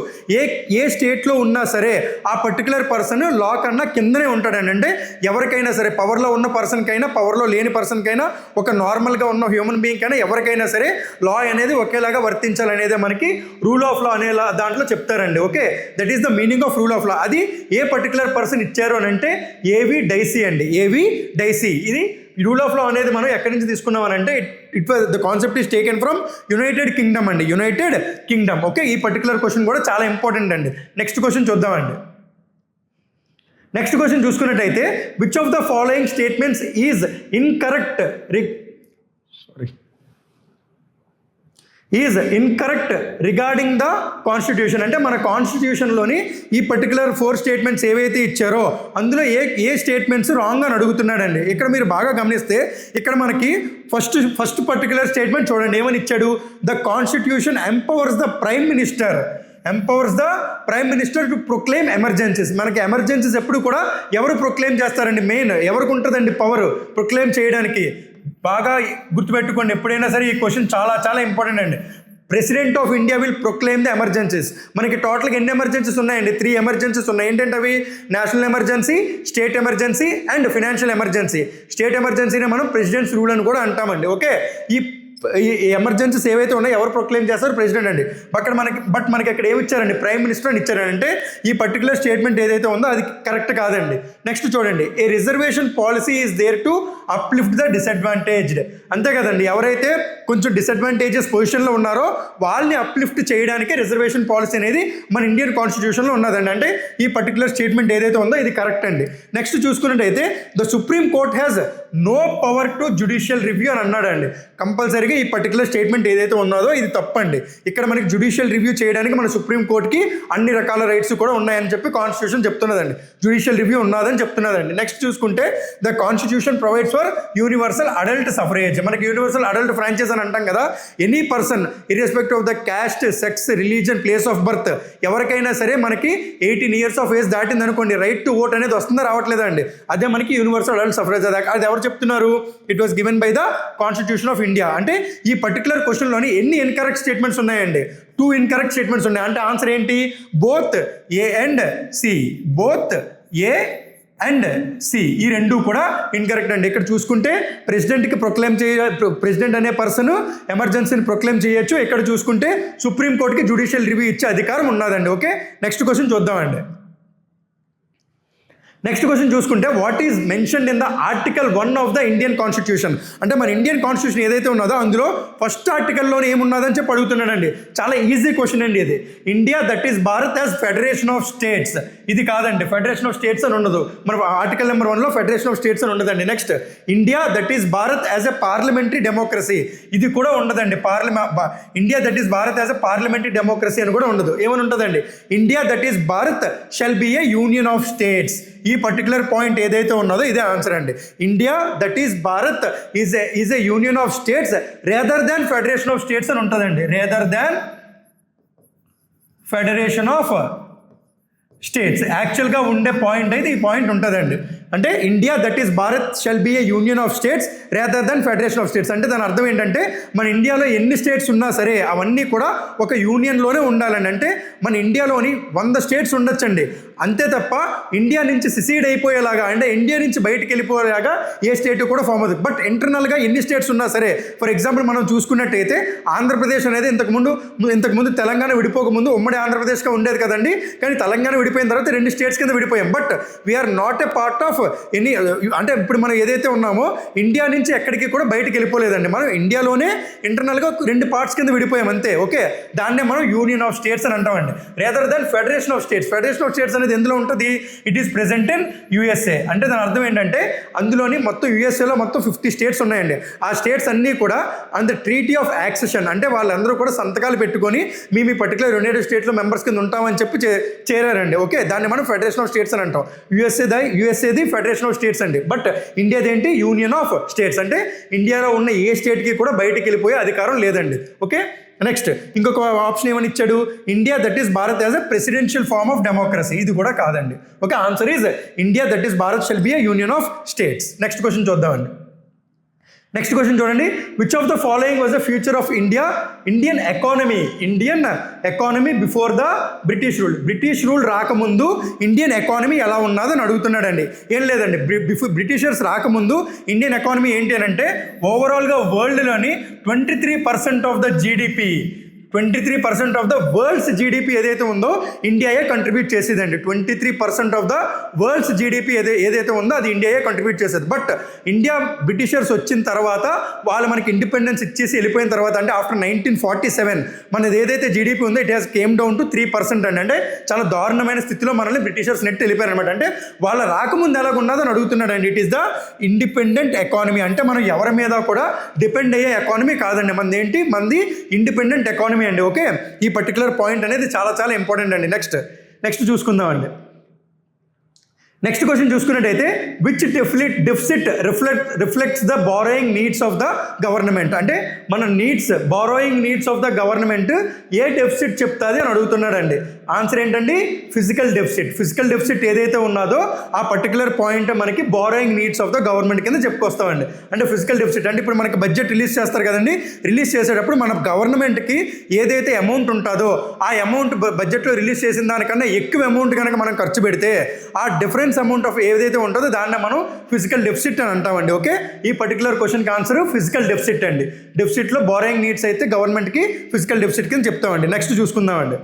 ఏ స్టేట్లో ఉన్నా సరే ఆ పర్టికులర్ పర్సన్ లా కన్నా కిందనే ఉంటాడండి. అంటే ఎవరికైనా సరే పవర్లో ఉన్న పర్సన్కైనా పవర్లో లేని పర్సన్కైనా ఒక నార్మల్గా ఉన్న హ్యూమన్ బీయింగ్ అయినా ఎవరికైనా సరే లా అనేది ఒకేలాగా వర్తించాలనేదే మనకి రూల్ ఆఫ్ లా అనే దాంట్లో చెప్తారండి. Okay, that is the meaning of rule of లా. అది ఏ పర్టికులర్ పర్సన్ ఇచ్చారు అని అంటే ఏవి డైసీ అండి. ఏవి డైసీ. ఇది రూల్ ఆఫ్ లా అనేది మనం ఎక్కడి నుంచి తీసుకున్నాం అని అంటే it the concept is taken from United Kingdom అండి. United Kingdom. ఓకే, ఈ పర్టికులర్ క్వశ్చన్ కూడా చాలా ఇంపార్టెంట్ అండి. నెక్స్ట్ క్వశ్చన్ చూద్దామండి. నెక్స్ట్ క్వశ్చన్ చూసుకున్నట్టయితే which of the following statements is incorrect regarding the constitution. అంటే మన కాన్స్టిట్యూషన్లోని ఈ పర్టికులర్ 4 స్టేట్మెంట్స్ ఏవైతే ఇచ్చారో అందులో ఏ స్టేట్మెంట్స్ రాంగ్ అని అడుగుతున్నాడండి. ఇక్కడ మీరు బాగా గమనిస్తే ఇక్కడ మనకి ఫస్ట్ పర్టికులర్ స్టేట్మెంట్ చూడండి ఏమని ఇచ్చాడు? The constitution empowers the prime minister to proclaim emergencies. మనకి ఎమర్జెన్సీస్ ఎప్పుడు కూడా ఎవరు ప్రొక్లెయిమ్ చేస్తారండి? మెయిన్ ఎవరికి ఉంటుందండి పవర్ ప్రొక్లెయిమ్ చేయడానికి? బాగా గుర్తుపెట్టుకోండి, ఎప్పుడైనా సరే ఈ క్వశ్చన్ చాలా చాలా ఇంపార్టెంట్ అండి. President of India will proclaim the emergencies. మనకి టోటల్గా ఎన్ని ఎమర్జెన్సీస్ ఉన్నాయండి? 3 ఎమర్జెన్సీస్ ఉన్నాయి. ఏంటంటే అవి national emergency, state emergency and financial emergency. State ఎమర్జెన్సీని మనం ప్రెసిడెంట్స్ రూల్ అని కూడా అంటామండి. ఓకే, ఈ ఎమర్జెన్సీస్ ఏవైతే ఉన్నాయో ఎవరు ప్రొక్లెయిమ్ చేస్తారు? ప్రెసిడెంట్ అండి. మనకి అక్కడ ఏమి ఇచ్చారండి? ప్రైమ్ మినిస్టర్ అని ఇచ్చారంటే ఈ పర్టికులర్ స్టేట్మెంట్ ఏదైతే ఉందో అది కరెక్ట్ కాదండి. నెక్స్ట్ చూడండి, a reservation policy is there to uplift the disadvantaged. అంతే కదండి, ఎవరైతే కొంచెం డిసడ్వాంటేజెస్ పొజిషన్లో ఉన్నారో వాళ్ళని అప్లిఫ్ట్ చేయడానికి రిజర్వేషన్ పాలసీ అనేది మన ఇండియన్ కాన్స్టిట్యూషన్లో ఉన్నదండి. అంటే ఈ పర్టికులర్ స్టేట్మెంట్ ఏదైతే ఉందో ఇది కరెక్ట్ అండి. నెక్స్ట్ చూసుకున్నట్టయితే the supreme court has no power to judicial review అని అన్నాడండి. కంపల్సరీగా ఈ పర్టికులర్ స్టేట్మెంట్ ఏదైతే ఉన్నదో ఇది తప్పండి. ఇక్కడ మనకి జ్యుడిషియల్ రివ్యూ చేయడానికి మన సుప్రీం కోర్టుకి అన్ని రకాల రైట్స్ కూడా ఉన్నాయని చెప్పి కాన్స్టిట్యూషన్ చెప్తున్నదండి. జ్యుడిషియల్ రివ్యూ ఉన్నదని చెప్తున్నదండి. నెక్స్ట్ చూసుకుంటే the constitution provides for universal adult suffrage. మనకి యూనివర్సల్ అడల్ట్ ఫ్రాంచైజ్ అని అంటాం కదా. Any person irrespective of the cast, sex, religion, place of birth ఎవరికైనా సరే మనకి 18 years ఆఫ్ ఏజ్ దాటింది అనుకోండి, రైట్ టు ఓట్ అనేది వస్తుందా రావట్లేదా అండి? అదే మనకి యూనివర్సల్ అడల్ట్ సఫరేజ్. అది ఎవరు చెప్తున్నారు? It was given by the constitution of India. అంటే ఈ పర్టికులర్ క్వశ్చన్లోని ఎన్ని ఇన్కరెక్ట్ స్టేట్మెంట్స్ ఉన్నాయండి? 2 ఇన్కరెక్ట్ స్టేట్మెంట్స్ ఉన్నాయి. అంటే ఆన్సర్ ఏంటి? Both A and C. Both A and C ఈ రెండు కూడా ఇన్కరెక్ట్ అండి. ఇక్కడ చూసుకుంటే ప్రెసిడెంట్కి ప్రెసిడెంట్ అనే పర్సన్ ఎమర్జెన్సీని ప్రొక్లెయిమ్ చేయొచ్చు. ఇక్కడ చూసుకుంటే సుప్రీంకోర్టుకి జ్యుడిషియల్ రివ్యూ ఇచ్చే అధికారం ఉన్నదండి. ఓకే, నెక్స్ట్ క్వశ్చన్ చూద్దామండి. నెక్స్ట్ క్వశ్చన్ చూసుకుంటే what is mentioned in the article 1 of the Indian constitution. అంటే మన ఇండియన్ కాన్స్టిట్యూషన్ ఏదైతే ఉన్నదో అందులో ఫస్ట్ ఆర్టికల్లోనే ఏమున్నదని చెప్పి అడుగుతున్నాడండి. చాలా ఈజీ క్వశ్చన్ అండి ఇది. India that is Bharat as federation of states. ఇది కాదండి, ఫెడరేషన్ ఆఫ్ స్టేట్స్ అని ఉండదు. మన ఆర్టికల్ నెంబర్ 1లో ఫెడరేషన్ ఆఫ్ స్టేట్స్ అని ఉండదండి. Next India that is Bharat as a parliamentary democracy. ఇది కూడా ఉండదండి. India that is Bharat as a parliamentary democracy అని కూడా ఉండదు. ఏమని ఉంటుందండి, India that is Bharat shall be a union of states. ఈ పర్టికులర్ పాయింట్ ఏదైతే ఉన్నదో ఇదే ఆన్సర్ అండి. India that is Bharat is a union of states rather than federation of states అని ఉంటుందండి. Rather than federation of states యాక్చువల్గా ఉండే పాయింట్ అయితే ఈ పాయింట్ ఉంటుందండి. అంటే India that is Bharat shall be a union of states rather than federation of states. అంటే దాని అర్థం ఏంటంటే మన ఇండియాలో ఎన్ని స్టేట్స్ ఉన్నా సరే అవన్నీ కూడా ఒక యూనియన్లోనే ఉండాలండి. అంటే మన ఇండియాలోని 100 స్టేట్స్ ఉండొచ్చండి, అంతే తప్ప ఇండియా నుంచి సిసీడ్ అయిపోయేలాగా, అంటే ఇండియా నుంచి బయటకు వెళ్ళిపోయేలాగా ఏ స్టేట్ కూడా ఫామ్ అవుతుంది. బట్ ఇంటర్నల్గా ఎన్ని స్టేట్స్ ఉన్నా సరే, ఫర్ ఎగ్జాంపుల్ మనం చూసుకున్నట్టయితే ఆంధ్రప్రదేశ్ అనేది ఇంతకుముందు తెలంగాణ విడిపోకముందు ఉమ్మడి ఆంధ్రప్రదేశ్గా ఉండేది కదండి. కానీ తెలంగాణ విడిపోయిన తర్వాత 2 స్టేట్స్ కింద విడిపోయాం. But we are not a part of any, అంటే ఇప్పుడు మనం ఏదైతే ఉన్నామో ఇండియా నుంచి ఎక్కడికి కూడా బయటకు వెళ్ళిపోలేదండి. మనం ఇండియాలోనే ఇంటర్నల్గా 2 పార్ట్స్ కింద విడిపోయాం అంతే. ఓకే, దాన్నే మనం యూనియన్ ఆఫ్ స్టేట్స్ అని అంటామండి. Rather than federation of states. Federation of states అనేది ఎందులో ఉంటుంది, it is present in USA. అంటే దాని అర్థం ఏంటంటే అందులోని మొత్తం యూఎస్ఏలో మొత్తం 50 స్టేట్స్ ఉన్నాయండి. ఆ స్టేట్స్ అన్నీ కూడా and the treaty of accession, అంటే వాళ్ళందరూ కూడా సంతకాలు పెట్టుకొని మేము ఈ పర్టికులర్ యునైటెడ్ స్టేట్స్లో మెంబర్స్ కింద ఉంటామని చెప్పి చేరారండి. ఓకే, దాన్ని మనం ఫెడరేషన్ ఆఫ్ స్టేట్స్ అని అంటాం. యూఎస్ఏది ఫెడరేషన్ ఆఫ్ స్టేట్స్ అండి. బట్ ఇండియాది ఏంటి, యూనియన్ ఆఫ్ స్టేట్స్. అంటే ఇండియాలో ఉన్న ఏ స్టేట్కి కూడా బయటికి వెళ్ళిపోయే అధికారం లేదండి. ఓకే, నెక్స్ట్ ఇంకొక ఆప్షన్ ఏమని ఇచ్చాడు, India that is Bharat as a presidential form of democracy. ఇది కూడా కాదండి. Okay, answer is India that is Bharat shall be a union of states. Next question చూద్దామండి. నెక్స్ట్ క్వశ్చన్ చూడండి, which of the following was the future of Indian economy before the British rule. British rule రాకముందు Indian economy ఎలా ఉన్నదని అడుగుతున్నాడండి. ఏం లేదండి, Britishers రాకముందు Indian economy ఏంటి అని అంటే ఓవరాల్గా వరల్డ్లోని 23% of the GDP, 23% of the world's GDP ఏదైతే ఉందో ఇండియాయే కంట్రిబ్యూట్ చేసేదండి. 23% ఆఫ్ ద వరల్డ్స్ జీడిపి ఏదైతే ఉందో అది ఇండియాయే కంట్రిబ్యూట్ చేసేది. బట్ ఇండియా బ్రిటిషర్స్ వచ్చిన తర్వాత వాళ్ళు మనకి ఇండిపెండెన్స్ ఇచ్చేసి వెళ్ళిపోయిన తర్వాత, అంటే ఆఫ్టర్ 1947 మనది ఏదైతే జీడిపి ఉందో it has came down to 3% అండి. అంటే చాలా దారుణమైన స్థితిలో మనల్ని బ్రిటిషర్స్ నెట్ వెళ్ళిపోయారు అనమాట. అంటే వాళ్ళ రాకముందు ఎలాగ ఉన్నదని అడుగుతున్నాడండి. It is the independent economy. అంటే మనం ఎవరి మీద కూడా డిపెండ్ అయ్యే ఎకానమీ కాదండి. మనది ఇండిపెండెంట్ ఎకానమీ అండి. ఓకే, ఈ పర్టికులర్ పాయింట్ అనేది చాలా చాలా ఇంపార్టెంట్ అండి. నెక్స్ట్ చూసుకుందామండి. నెక్స్ట్ క్వశ్చన్ చూసుకున్నట్టయితే which deficit reflects the borrowing needs of the government. అంటే మన borrowing needs of the government A deficit చెప్తుంది అని అడుగుతున్నాడండి. ఆన్సర్ ఏంటండి, ఫిజికల్ డెఫిసిట్ ఏదైతే ఉన్నదో ఆ పర్టికులర్ పాయింట్ మనకి borrowing needs of the government కింద చెప్పుకొస్తామండి. అంటే ఫిజికల్ డెఫిసిట్ అంటే ఇప్పుడు మనకి బడ్జెట్ రిలీజ్ చేస్తారు కదండి, రిలీజ్ చేసేటప్పుడు మన గవర్నమెంట్కి ఏదైతే అమౌంట్ ఉంటుందో ఆ అమౌంట్ బడ్జెట్లో రిలీజ్ చేసిన దానికన్నా ఎక్కువ అమౌంట్ కనుక మనం ఖర్చు పెడితే ఆ డిఫరెన్స్ అమౌంట్ ఆఫ్ ఏదైతే ఉంటుందో దాన్ని మనం ఫిజికల్ డెఫిసిట్ అని అంటామండి. ఓకే, ఈ పర్టికులర్ క్వశ్చన్కి ఆన్సర్ ఫిజికల్ డెఫిసిట్ అండి. డెఫిసిట్లో బారోయింగ్ నీడ్స్ అయితే గవర్నమెంట్కి ఫిజికల్ డెఫిసిట్ కింద చెప్తామండి. నెక్స్ట్ చూసుకుందామండి.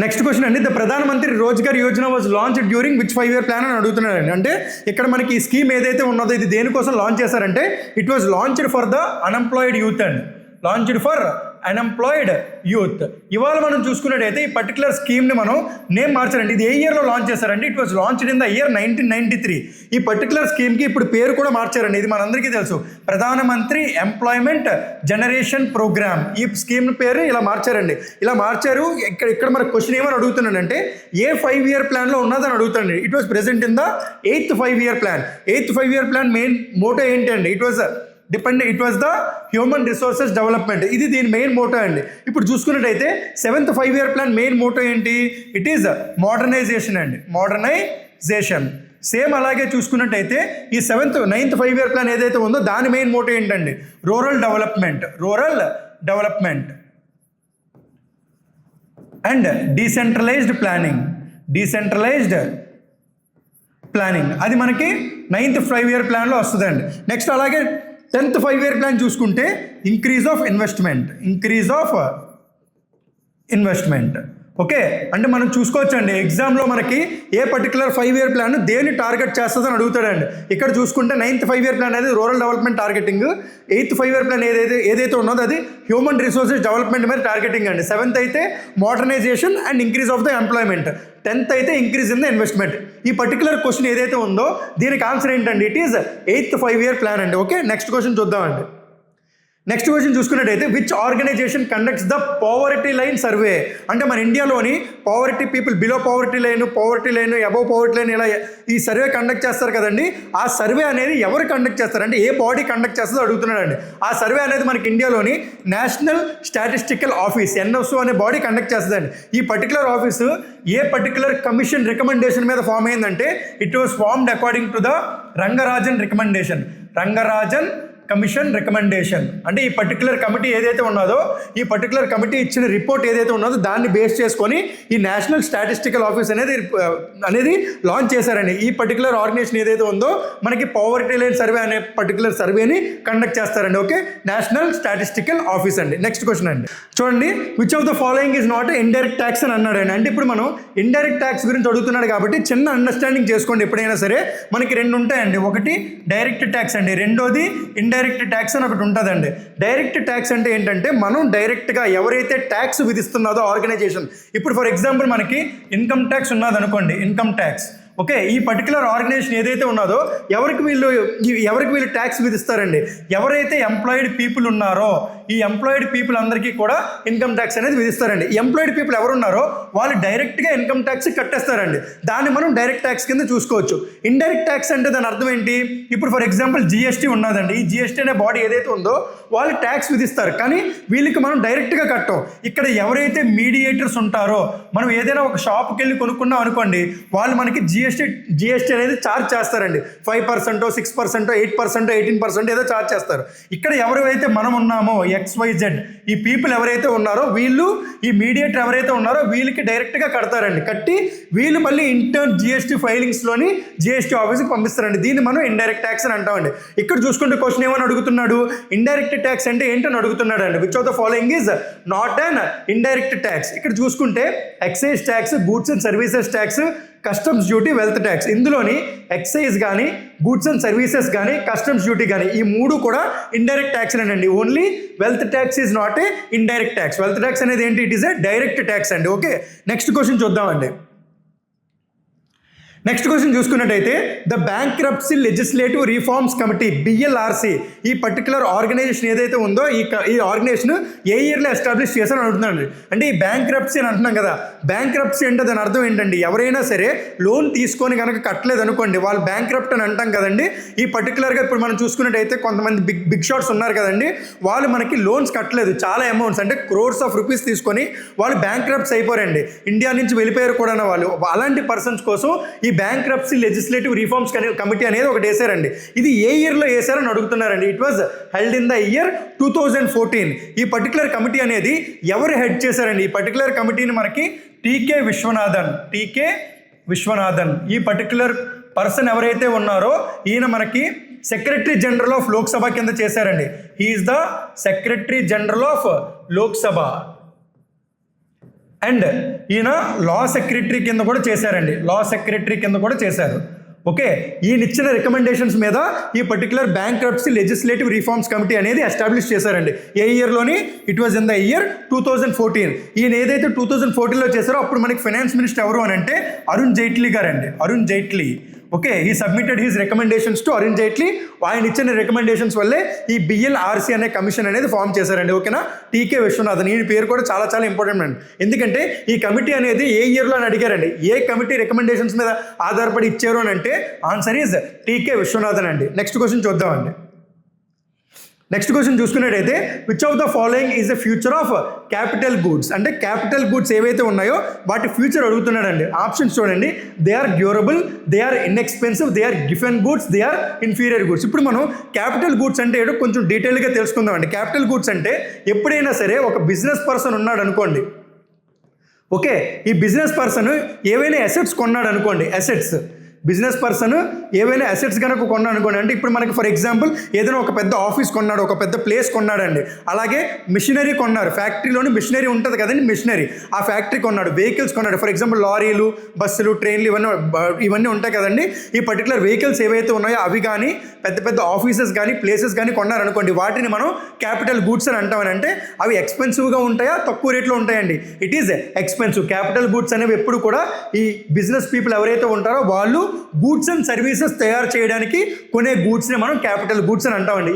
నెక్స్ట్ క్వశ్చన్ అండి, ద ప్రధానమంత్రి Rozgar Yojana was launch during which 5-year plan అని అడుగుతున్నారండి. అంటే ఇక్కడ మనకి ఈ స్కీమ్ ఏదైతే ఉన్నదో ఇది దేనికోసం లాంచ్ చేశారంటే it was launched for the unemployed youth అండి. Launched for unemployed youth. ఇవాళ మనం చూసుకున్నట్టయితే ఈ పర్టికులర్ స్కీమ్ని మనం నేమ్ మార్చారండి. ఇది ఏ ఇయర్లో లాంచ్ చేశారండి, it was launched in the year 1993. ఈ పర్టికులర్ స్కీమ్కి ఇప్పుడు పేరు కూడా మార్చారండి. ఇది మనందరికీ తెలుసు, ప్రధానమంత్రి ఎంప్లాయ్మెంట్ జనరేషన్ ప్రోగ్రామ్. ఈ స్కీమ్ పేరు ఇలా మార్చారండి. ఇలా మార్చారు. ఇక్కడ మన క్వశ్చన్ ఏమని అడుగుతున్నాడంటే ఏ 5-year ప్లాన్లో ఉన్నదని అడుగుతాండి. It was present in the 8th 5-year plan. 8th 5-year plan main motto ఏంటి అండి, it was the human resources development. ఇది దీని మెయిన్ మోటో అండి. ఇప్పుడు చూసుకున్నట్టయితే 7th 5-year plan main motto ఏంటి, ఇట్ ఈజ్ మోడర్నైజేషన్ అండి. మోడర్నైజేషన్. సేమ్ అలాగే చూసుకున్నట్టయితే ఈ 9th 5-year ప్లాన్ ఏదైతే ఉందో దాని మెయిన్ మోటో ఏంటండి, rural development and decentralised planning. అది మనకి 9th 5-year ప్లాన్లో వస్తుందండి. నెక్స్ట్ అలాగే 10th 5-year ప్లాన్ చూసుకుంటే ఇంక్రీజ్ ఆఫ్ ఇన్వెస్ట్మెంట్. ఓకే, అంటే మనం చూసుకోవచ్చండి ఎగ్జామ్లో మనకి ఏ పర్టికులర్ 5-year ప్లాన్ దేన్ని టార్గెట్ చేస్తుందని అడుగుతాడండి. ఇక్కడ చూసుకుంటే 9th 5-year ప్లాన్ అనేది rural development targeting, 8th 5-year plan ఏదైతే ఉన్నదో అది హ్యూమన్ రిసోర్సెస్ డెవలప్మెంట్ మీద టార్గెటింగ్ అండి. 7th అయితే modernisation and increase of the employment, 10th అయితే ఇంక్రీజ్ ఇన్ ద ఇన్వెస్ట్మెంట్. ఈ పర్టికులర్ క్వశ్చన్ ఏదైతే ఉందో దీనికి ఆన్సర్ ఏంటండి, it is 8th 5-year plan అండి. ఓకే, నెక్స్ట్ క్వశ్చన్ చూద్దామండి. నెక్స్ట్ క్వశ్చన్ చూసుకున్నట్టయితే which organisation conducts the poverty line survey, అంటే మన ఇండియాలోని poverty people below poverty line, above poverty line ఇలా ఈ సర్వే కండక్ట్ చేస్తారు కదండి. ఆ సర్వే అనేది ఎవరు కండక్ట్ చేస్తారు అంటే ఏ బాడీ కండక్ట్ చేస్తుందో అడుగుతున్నాడండి. ఆ సర్వే అనేది మనకి ఇండియాలోని నేషనల్ స్టాటిస్టికల్ ఆఫీస్ NSO అనే బాడీ కండక్ట్ చేస్తుందండి. ఈ పర్టికులర్ ఆఫీసు ఏ పర్టికులర్ కమిషన్ రికమెండేషన్ మీద ఫామ్ అయిందంటే it was formed according to the Rangarajan recommendation, Rangarajan commission recommendation. అంటే ఈ పర్టికులర్ కమిటీ ఏదైతే ఉన్నదో, ఈ పర్టికులర్ కమిటీ ఇచ్చిన రిపోర్ట్ ఏదైతే ఉన్నదో దాన్ని బేస్ చేసుకొని ఈ నేషనల్ స్టాటిస్టికల్ ఆఫీస్ అనేది లాంచ్ చేశారండి. ఈ పర్టికులర్ ఆర్గనైజేషన్ ఏదైతే ఉందో మనకి పావర్టీ లైన్ సర్వే అనే పర్టికులర్ సర్వేని కండక్ట్ చేస్తారండి. ఓకే, నేషనల్ స్టాటిస్టికల్ ఆఫీస్ అండి. నెక్స్ట్ క్వశ్చన్ అండి, చూడండి which of the following is not indirect tax అని అన్నాడండి. అంటే ఇప్పుడు మనం ఇండైరెక్ట్ ట్యాక్స్ గురించి అడుగుతున్నాడు కాబట్టి చిన్న అండర్స్టాండింగ్ చేసుకోండి. ఎప్పుడైనా సరే మనకి రెండు ఉంటాయండి, ఒకటి డైరెక్ట్ ట్యాక్స్ అండి, రెండోది ఇండైరెక్ట్ ట్యాక్స్ అని ఒకటి ఉంటుందండి. డైరెక్ట్ ట్యాక్స్ అంటే ఏంటంటే మనం డైరెక్ట్గా ఎవరైతే ట్యాక్స్ విధిస్తున్నదో ఆర్గనైజేషన్, ఇప్పుడు ఫర్ ఎగ్జాంపుల్ మనకి ఇన్కమ్ ట్యాక్స్ ఉన్నదనుకోండి, ఇన్కమ్ ట్యాక్స్. ఓకే, ఈ పర్టికులర్ ఆర్గనైజేషన్ ఏదైతే ఉన్నదో ఎవరికి వీళ్ళు ట్యాక్స్ విధిస్తారండి, ఎవరైతే ఎంప్లాయిడ్ పీపుల్ ఉన్నారో ఈ ఎంప్లాయిడ్ పీపుల్ అందరికీ కూడా ఇన్కమ్ ట్యాక్స్ అనేది విధిస్తారండి. ఎంప్లాయిడ్ పీపుల్ ఎవరు ఉన్నారో వాళ్ళు డైరెక్ట్గా ఇన్కమ్ ట్యాక్స్ కట్టేస్తారండి. దాన్ని మనం డైరెక్ట్ ట్యాక్స్ కింద చూసుకోవచ్చు. ఇండైరెక్ట్ ట్యాక్స్ అంటే దాని అర్థం ఏంటి, ఇప్పుడు ఫర్ ఎగ్జాంపుల్ GST ఉన్నదండి. ఈ GST అనే బాడీ ఏదైతే ఉందో వాళ్ళు ట్యాక్స్ విధిస్తారు, కానీ వీళ్ళకి మనం డైరెక్ట్గా కట్టం. ఇక్కడ ఎవరైతే మీడియేటర్స్ ఉంటారో, మనం ఏదైనా ఒక షాప్కి వెళ్ళి కొనుక్కున్నాం అనుకోండి, వాళ్ళు మనకి GST అనేది ఛార్జ్ చేస్తారండి. 5%, 6%, 8%, 18% ఏదో ఛార్జ్ చేస్తారు. ఇక్కడ ఎవరైతే మనం ఉన్నామో XYZ ఈ పీపుల్ ఎవరైతే ఉన్నారో వీళ్ళు ఈ మీడియేటర్ ఎవరైతే ఉన్నారో వీళ్ళకి డైరెక్ట్గా కడతారండి. కట్టి వీళ్ళు మళ్ళీ ఇంటర్న్ GST ఫైలింగ్స్లోని GST ఆఫీస్కి పంపిస్తారండి. దీన్ని మనం ఇండైరెక్ట్ ట్యాక్స్ అని అంటామండి. ఇక్కడ చూసుకుంటే క్వశ్చన్ ఏమని అడుగుతున్నాడు, ఇండైరెక్ట్ ట్యాక్స్ అంటే ఏంటని అడుగుతున్నాడు అండి. Which of the following is not an indirect tax. ఇక్కడ చూసుకుంటే excise tax, goods and services tax, customs duty, wealth tax. ఇందులోని ఎక్సైజ్ కానీ, గూడ్స్ అండ్ సర్వీసెస్ కానీ, కస్టమ్స్ డ్యూటీ కానీ ఈ మూడు కూడా ఇండైరెక్ట్ ట్యాక్స్ అండి. Only wealth tax is not a indirect tax. Wealth tax అనేది ఏంటి, it is a direct tax అండి. ఓకే, నెక్స్ట్ క్వశ్చన్ చూద్దామండి. నెక్స్ట్ క్వశ్చన్ చూసుకున్నట్టయితే the bankruptcy legislative reforms committee BLRC ఈ పర్టికులర్ ఆర్గనైజేషన్ ఏదైతే ఉందో ఈ ఆర్గనైజేషన్ ఏ ఇయర్లో ఎస్టాబ్లిష్ చేశారని అడుగుతున్నాను. అంటే ఈ బ్యాంక్రప్సీ అని అంటున్నాం కదా, బ్యాంక్రప్సీ అంటే దాని అర్థం ఏంటండి, ఎవరైనా సరే లోన్ తీసుకొని కనుక కట్టలేదు అనుకోండి వాళ్ళు బ్యాంక్రప్ట్ అని అంటాం కదండి. ఈ పర్టికులర్గా ఇప్పుడు మనం చూసుకున్నట్టయితే కొంతమంది బిగ్ షాట్స్ ఉన్నారు కదండి, వాళ్ళు మనకి లోన్స్ కట్టలేదు, చాలా అమౌంట్స్ అంటే crores of rupees తీసుకొని వాళ్ళు బ్యాంక్రప్ట్స్ అయిపోయారండి, ఇండియా నుంచి వెళ్ళిపోయారు కూడా వాళ్ళు. అలాంటి పర్సన్స్ కోసం ఈ బ్యాంక్రప్సీ లెజిస్లేటివ్ రిఫార్మ్స్ కమిటీ అనేది ఒకటి వేశారండి. ఇది ఏ ఇయర్లో వేశారని అడుగుతున్నారండి. It was held in the year 2014. ఈ పర్టికులర్ కమిటీ అనేది ఎవరు హెడ్ చేశారండి, ఈ పర్టికులర్ కమిటీని మనకి టీకే విశ్వనాథన్ ఈ పర్టికులర్ పర్సన్ ఎవరైతే ఉన్నారో ఈయన మనకి సెక్రటరీ జనరల్ ఆఫ్ లోక్సభ కింద చేశారండి. He is the secretary general of Lok Sabha and ఈయన లా సెక్రటరీ కింద కూడా చేశారు. ఓకే, ఈయన ఇచ్చిన రికమెండేషన్స్ మీద ఈ particular bankruptcy legislative reforms committee అనేది ఎస్టాబ్లిష్ చేశారండి. ఏ ఇయర్లోని, it was in the year 2014. ఈయన ఏదైతే 2014లో చేశారో అప్పుడు మనకి ఫైనాన్స్ మినిస్టర్ ఎవరు అని అంటే అరుణ్ జైట్లీ గారండి, Arun Jaitley. Okay, he submitted his recommendations to Arun Jaitley. ఆయన ఇచ్చిన రికమెండేషన్స్ వల్లే ఈ BLRC అనే కమిషన్ అనేది ఫామ్ చేశారండి. ఓకేనా, టీకే విశ్వనాథన్ ఈ పేరు కూడా చాలా చాలా ఇంపార్టెంట్ అండి. ఎందుకంటే ఈ కమిటీ అనేది ఏ ఇయర్లో అని అడిగారండి, ఏ కమిటీ రికమెండేషన్స్ మీద ఆధారపడి ఇచ్చారు అని అంటే ఆన్సర్ ఈజ్ టీకే విశ్వనాథన్ అండి. నెక్స్ట్ క్వశ్చన్ చూద్దామండి. నెక్స్ట్ క్వశ్చన్ చూసుకున్నట్టయితే which of the following is the future of capital goods, అంటే క్యాపిటల్ గూడ్స్ ఏవైతే ఉన్నాయో వాటి ఫ్యూచర్ అడుగుతున్నాడండి. ఆప్షన్స్ చూడండి, they are durable, they are inexpensive, they are Giffen goods, they are inferior goods. ఇప్పుడు మనం క్యాపిటల్ గూడ్స్ అంటే ఏంటో కొంచెం డీటెయిల్గా తెలుసుకుందామండి. క్యాపిటల్ గూడ్స్ అంటే ఎప్పుడైనా సరే ఒక బిజినెస్ పర్సన్ ఉన్నాడు అనుకోండి, ఓకే, ఈ బిజినెస్ పర్సన్ ఏవైనా అసెట్స్ కొన్నాడు అనుకోండి, అసెట్స్ బిజినెస్ పర్సన్ ఏవైనా అసెట్స్ కనుక కొన్నాడు అనుకోండి, అంటే ఇప్పుడు మనకి ఫర్ ఎగ్జాంపుల్ ఏదైనా ఒక పెద్ద ఆఫీస్ కొన్నాడు, ఒక పెద్ద ప్లేస్ కొన్నాడండి, అలాగే మిషనరీ కొన్నారు, ఫ్యాక్టరీలోని మిషనరీ ఉంటుంది కదండి, మిషనరీ ఆ ఫ్యాక్టరీ కొన్నాడు, వెహికల్స్ కొన్నాడు, ఫర్ ఎగ్జాంపుల్ లారీలు, బస్సులు, ట్రైన్లు ఇవన్నీ ఉంటాయి కదండి. ఈ పర్టికులర్ వెహికల్స్ ఏవైతే ఉన్నాయో అవి కానీ పెద్ద పెద్ద ఆఫీసెస్ కానీ ప్లేసెస్ కానీ కొన్నారనుకోండి, వాటిని మనం క్యాపిటల్ గూడ్స్ అని అంటామని. అంటే అవి ఎక్స్పెన్సివ్గా ఉంటాయా, తక్కువ రేట్లో ఉంటాయండి? It is expensive. Capital goods అనేవి ఎప్పుడు కూడా ఈ బిజినెస్ పీపుల్ ఎవరైతే ఉంటారో వాళ్ళు గూడ్స్ అండ్ సర్వీసెస్ తయారు చేయడానికి కొనే గూడ్స్ని మనం క్యాపిటల్ గూడ్స్ అని అంటామండి.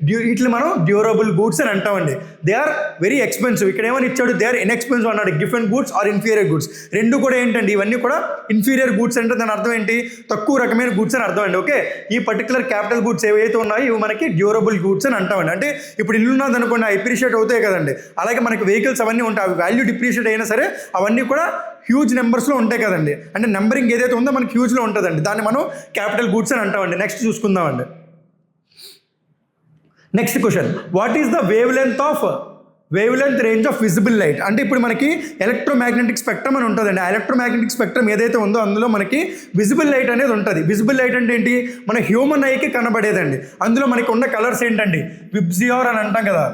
వీటిని మనం డ్యూరబుల్ గూడ్స్ అని అంటామండి. They are very expensive. ఇక్కడ ఏమని ఇచ్చాడు, దే ఆర్ ఇన్ఎక్స్పెన్సివ్ అన్నాడు. Giffen goods are inferior goods, రెండు కూడా ఏంటండి, ఇవన్నీ కూడా ఇన్ఫీరియర్ గూడ్స్ అంటే దాని అర్థం ఏంటి, తక్కువ రకమైన గూడ్స్ అని అర్థం అండి. ఓకే, ఈ పర్టికులర్ క్యాపిటల్ గూడ్స్ ఏవైతే ఉన్నాయో ఇవి మనకి డ్యూరబుల్ గూడ్స్ అని అంటామండి. అంటే ఇప్పుడు ఇల్లు ఉన్నది అనుకోండి, అప్రిషియేట్ అవుతాయి కదండి, అలాగే మనకి వెహికల్స్ అవన్నీ ఉంటాయి, అవి వాల్యూ డిప్రిషియేట్ అయినా సరే అవన్నీ కూడా హ్యూజ్ నెంబర్స్లో ఉంటాయి కదండి. అంటే నెంబరింగ్ ఏదైతే ఉందో మనకి హ్యూజ్లో ఉంటుందండి, దాన్ని మనం క్యాపిటల్ గూడ్స్ అని అంటామండి. నెక్స్ట్ చూసుకుందామండి. Next question, what is the wavelength range of visible light? అంటే ఇప్పుడు మనకి ఎలక్ట్రోమాగ్నెటిక్ స్పెక్ట్రమ్ అని ఉంటుందండి. ఆ ఎలక్ట్రోమాగ్నెటిక్ స్పెక్ట్రమ్ ఏదైతే ఉందో అందులో మనకి విజిబుల్ లైట్ అనేది ఉంటుంది. విజిబుల్ లైట్ అంటే ఏంటి, మన హ్యూమన్ ఐకి కనబడేదండి. అందులో మనకి ఉన్న కలర్స్ ఏంటండి, విబ్జియోర్ అని అంటాం కదా,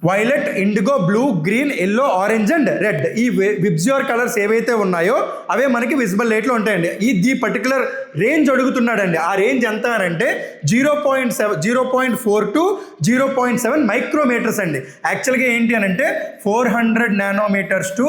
violet, IndiGo, blue, green, yellow, orange and red. ఈ విబ్జియోర్ కలర్స్ ఏవైతే ఉన్నాయో అవే మనకి విజిబుల్ లైట్లో ఉంటాయండి. ఈ పర్టికులర్ రేంజ్ అడుగుతున్నాడండి. ఆ రేంజ్ ఎంత అని అంటే 0.4 to 0.7 మైక్రోమీటర్స్ అండి. యాక్చువల్గా ఏంటి అని అంటే 400 నానోమీటర్స్ టు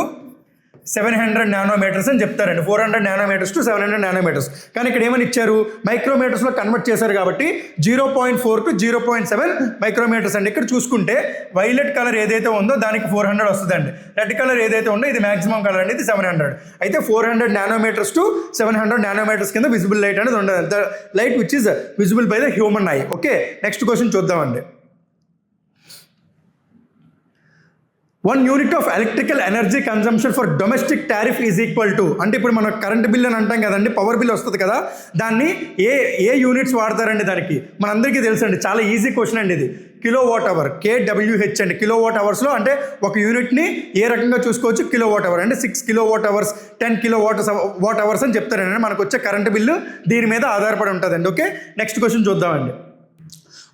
700 నానోమీటర్స్ అని చెప్తారండి. 400 నానోమీటర్స్ టు 700 నానోమీటర్స్. కానీ ఇక్కడ ఏమని ఇచ్చారు, మైక్రోమీటర్స్లో కన్వర్ట్ చేశారు కాబట్టి 0.4 to 0.7 మైక్రోమీటర్స్ అండి. ఇక్కడ చూసుకుంటే వైలెట్ కలర్ ఏదైతే ఉందో దానికి 400 వస్తుందండి. రెడ్ కలర్ ఏదైతే ఉందో ఇది మాక్సిమం కలర్ అండి, ఇది 700. అయితే 400 నానోమీటర్స్ టు 700 నానోమీటర్స్ కింద విజిబుల్ లైట్ అనేది ఉండదు. The light which is visible by the human I. Okay, next question చూద్దామండి. 1 unit of electrical energy consumption for domestic tariff is equal to, అంటే ఇప్పుడు మనం కరెంట్ బిల్ అని అంటాం కదండి, పవర్ బిల్ వస్తుంది కదా, దాన్ని ఏ యూనిట్స్ వాడతారండి? దానికి మనందరికీ తెలుసండి, చాలా ఈజీ క్వశ్చన్ అండి ఇది. కిలో వాట్ అవర్, KWH అండి. కిలో వాట్ అవర్స్లో అంటే ఒక యూనిట్ని ఏ రకంగా చూసుకోవచ్చు, కిలో వాట్ అవర్ అంటే 6 kilo watt hours, 10 kilo watt hours అని చెప్తారండి. మనకు వచ్చే కరెంట్ బిల్లు దీని మీద ఆధారపడి ఉంటుందండి. ఓకే, నెక్స్ట్ క్వశ్చన్ చూద్దామండి.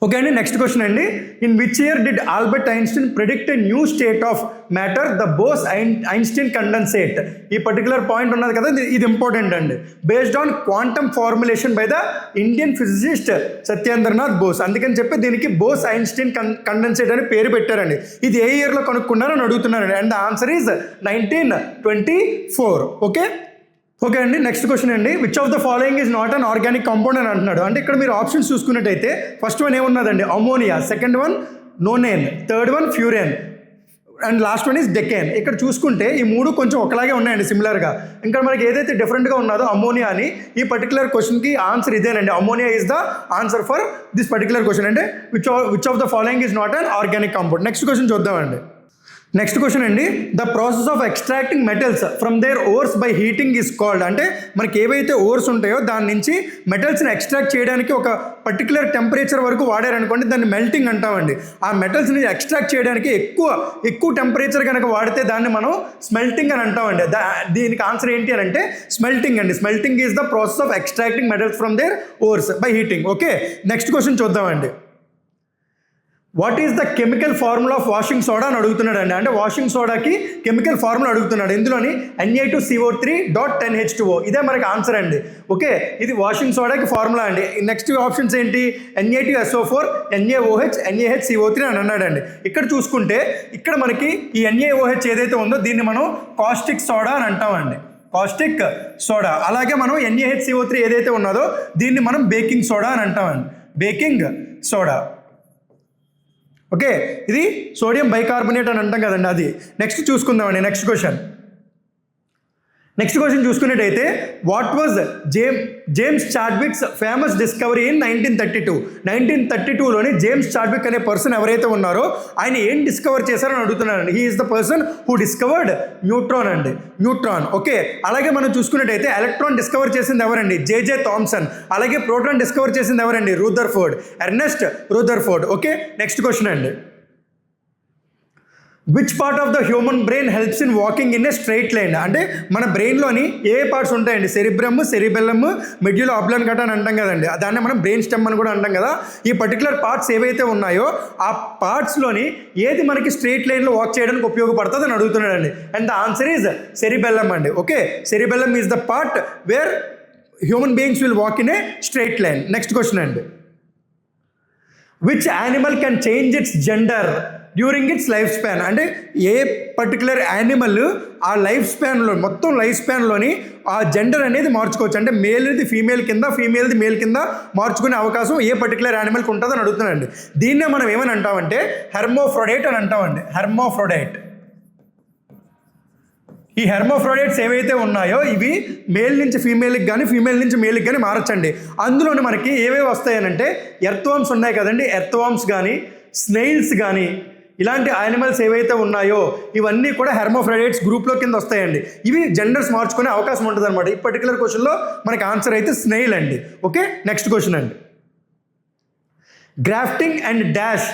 ఓకే అండి, నెక్స్ట్ క్వశ్చన్ అండి. In which year did Albert Einstein predict a new state of matter, the Bose Einstein condensate? ఈ పర్టికులర్ పాయింట్ ఉన్నది కదా, ఇది ఇంపార్టెంట్ అండి. Based on quantum formulation by the Indian physicist Satyendranath Bose. అందుకని చెప్పి దీనికి బోస్-ఐన్స్టీన్ కండెన్సేట్ అని పేరు పెట్టారండి. ఇది ఏ ఇయర్లో కనుక్కున్నారని అడుగుతున్నారండి. And the answer is 1924. Okay అండి, నెక్స్ట్ క్వశ్చన్ అండి. Which of the following is not an organic compound అని అంటున్నాడు. అంటే ఇక్కడ మీరు ఆప్షన్స్ చూసుకున్నట్టయితే ఫస్ట్ వన్ ఏమున్నదండి, ammonia, second one nonane, third one furan and last one is decane. ఇక్కడ చూసుకుంటే ఈ మూడు కొంచెం ఒకలాగే ఉన్నాయండి, సిమిలర్గా. ఇంకా మనకి ఏదైతే డిఫరెంట్గా ఉన్నదో అమోనియా అని, ఈ పర్టికులర్ క్వశ్చన్కి ఆన్సర్ ఇదేనండి. Ammonia is the answer for this particular question. అంటే which of the following is not an organic compound. Next question చూద్దామండి. నెక్స్ట్ క్వశ్చన్ అండి, the process of extracting metals from their ores by heating is called. అంటే మనకి ఏవైతే ఓర్స్ ఉంటాయో దాని నుంచి మెటల్స్ని extract చేయడానికి ఒక పర్టికులర్ టెంపరేచర్ వరకు వాడారనుకోండి, దాన్ని మెల్టింగ్ అంటామండి. ఆ మెటల్స్ని ఎక్స్ట్రాక్ట్ చేయడానికి ఎక్కువ టెంపరేచర్ కనుక వాడితే దాన్ని మనం స్మెల్టింగ్ అని అంటామండి. దీనికి ఆన్సర్ ఏంటి అని అంటే స్మెల్టింగ్ అండి. Smelting is the process of extracting metals from their ores by heating. Okay, next question చూద్దామండి. What is the chemical formula of washing soda అని అడుగుతున్నాడు అండి. అంటే వాషింగ్ సోడాకి కెమికల్ ఫార్ములా అడుగుతున్నాడు. ఇందులోని Na2CO3.10H2O ఇదే మనకి ఆన్సర్ అండి. ఓకే, ఇది వాషింగ్ సోడాకి ఫార్ములా అండి. నెక్స్ట్ ఆప్షన్స్ ఏంటి, Na2SO4, NaOH, NaHCO3 అని అన్నాడండి. ఇక్కడ చూసుకుంటే ఇక్కడ మనకి ఈ NaOH ఏదైతే ఉందో దీన్ని మనం కాస్టిక్ సోడా అని అంటామండి, కాస్టిక్ సోడా. అలాగే మనం NaHCO3 ఏదైతే ఉన్నదో దీన్ని మనం బేకింగ్ సోడా అని అంటామండి, బేకింగ్ సోడా. ఓకే, ఇది సోడియం బైకార్బోనేట్ అని అంటాం కదండి, అది. నెక్స్ట్ చూసుకుందామండి. నెక్స్ట్ క్వశ్చన్ చూసుకున్నట్టయితే what was James Chadwick's famous discovery in 1932? 1932లోని జేమ్స్ చాడ్విక్ అనే పర్సన్ ఎవరైతే ఉన్నారో ఆయన ఏం డిస్కవర్ చేశారని అడుగుతున్నారండి. He is the person who discovered neutron అండి, న్యూట్రాన్. ఓకే, అలాగే మనం చూసుకున్నట్టయితే ఎలక్ట్రాన్ డిస్కవర్ చేసింది ఎవరండి, J.J. థామ్సన్. అలాగే ప్రోటాన్ డిస్కవర్ చేసింది ఎవరండి, Ernest Rutherford. Okay, next question అండి. Which part of the human brain helps in walking in a straight line? అంటే మన బ్రెయిన్లోని ఏ పార్ట్స్ ఉంటాయండి? Cerebrum, cerebellum, medulla oblongata అని అంటాం కదండి, దాన్ని మనం బ్రెయిన్ స్టెమ్ అని కూడా అంటాం కదా. ఈ పర్టికులర్ పార్ట్స్ ఏవైతే ఉన్నాయో ఆ పార్ట్స్లోని ఏది మనకి స్ట్రైట్ లైన్లో వాక్ చేయడానికి ఉపయోగపడుతుంది అని అడుగుతున్నాడండి. And the answer is cerebellum అండి. Okay, cerebellum is the part where human beings will walk in a straight line. Next question అండి, which animal can change its gender during its life span? అంటే ఏ particular animal ఆ life స్పాన్లో, మొత్తం life స్పాన్లోని ఆ gender అనేది మార్చుకోవచ్చు. అంటే మేల్ది ఫీమేల్ కింద, ఫీమేల్ది మేల్ కింద మార్చుకునే అవకాశం ఏ పర్టికులర్ యానిమల్కి ఉంటుందని అడుగుతున్నానండి. దీన్నే మనం ఏమని అంటామంటే హెర్మోఫ్రోడైట్ అని అంటామండి. హెర్మోఫ్రోడైట్. ఈ హెర్మోఫ్రోడైట్స్ ఏవైతే ఉన్నాయో ఇవి మేల్ నుంచి ఫీమేల్కి కానీ, ఫీమేల్ నుంచి మేల్కి కానీ మారచ్చండి. అందులోని మనకి ఏవేవి వస్తాయనంటే ఎర్త్వామ్స్ ఉన్నాయి కదండి, ఎర్త్వామ్స్ కానీ, స్నేయిల్స్ కానీ, ఇలాంటి యానిమల్స్ ఏవైతే ఉన్నాయో ఇవన్నీ కూడా హెర్మోఫ్రోడైట్స్ గ్రూప్లో కింద వస్తాయండి. ఇవి జెండర్స్ మార్చుకునే అవకాశం ఉంటుంది అనమాట. ఈ పర్టికులర్ క్వశ్చన్లో మనకి ఆన్సర్ అయితే స్నేయిల్ అండి. ఓకే, నెక్స్ట్ క్వశ్చన్ అండి, grafting and dash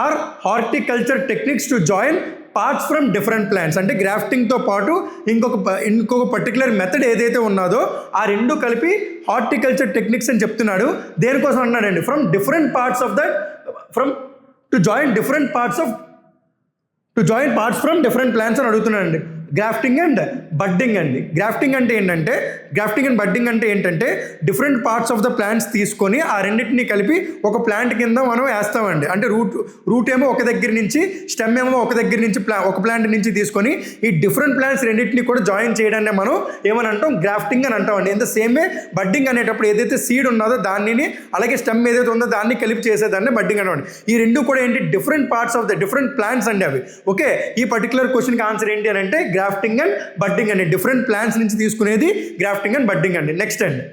are horticulture techniques to join parts from different plants. అంటే గ్రాఫ్టింగ్తో పాటు ఇంకొక పర్టికులర్ మెథడ్ ఏదైతే ఉన్నదో ఆ రెండు కలిపి హార్టికల్చర్ టెక్నిక్స్ అని చెప్తున్నాడు. దేనికోసం అన్నాడండి? From different parts of that, to join parts from different plants అని అడుగుతున్నాడండి. గ్రాఫ్టింగ్ అండ్ బడ్డింగ్ అండి. గ్రాఫ్టింగ్ అండ్ బడ్డింగ్ అంటే ఏంటంటే different parts of the plants తీసుకొని ఆ రెండింటిని కలిపి ఒక ప్లాంట్ కింద మనం వేస్తామండి. అంటే రూట్ ఏమో ఒక దగ్గర నుంచి, స్టెమ్ ఏమో ఒక దగ్గర నుంచి, ఒక ప్లాంట్ నుంచి తీసుకొని ఈ డిఫరెంట్ ప్లాంట్స్ రెండింటిని కూడా జాయిన్ చేయడాన్ని మనం ఏమని అంటాం? గ్రాఫ్టింగ్ అని అంటామండి. In the same way budding అనేటప్పుడు ఏదైతే సీడ్ ఉన్నదో దాన్ని, అలాగే స్టెమ్ ఏదైతే ఉందో దాన్ని కలిపి చేసేదాన్ని బడ్డింగ్ అంటామండి. ఈ రెండు కూడా ఏంటి? Different parts of the different plants అండి అవి. ఓకే, ఈ పర్టికులర్ క్వశ్చన్కి ఆన్సర్ ఏంటి అని అంటే గ్రాఫ్టింగ్ అండ్ బడ్డింగ్ అండి. డిఫరెంట్ ప్లాంట్స్ నుంచి తీసుకునేది గ్రాఫ్టింగ్ అండ్ బడ్డింగ్ అండి. నెక్స్ట్ అండి,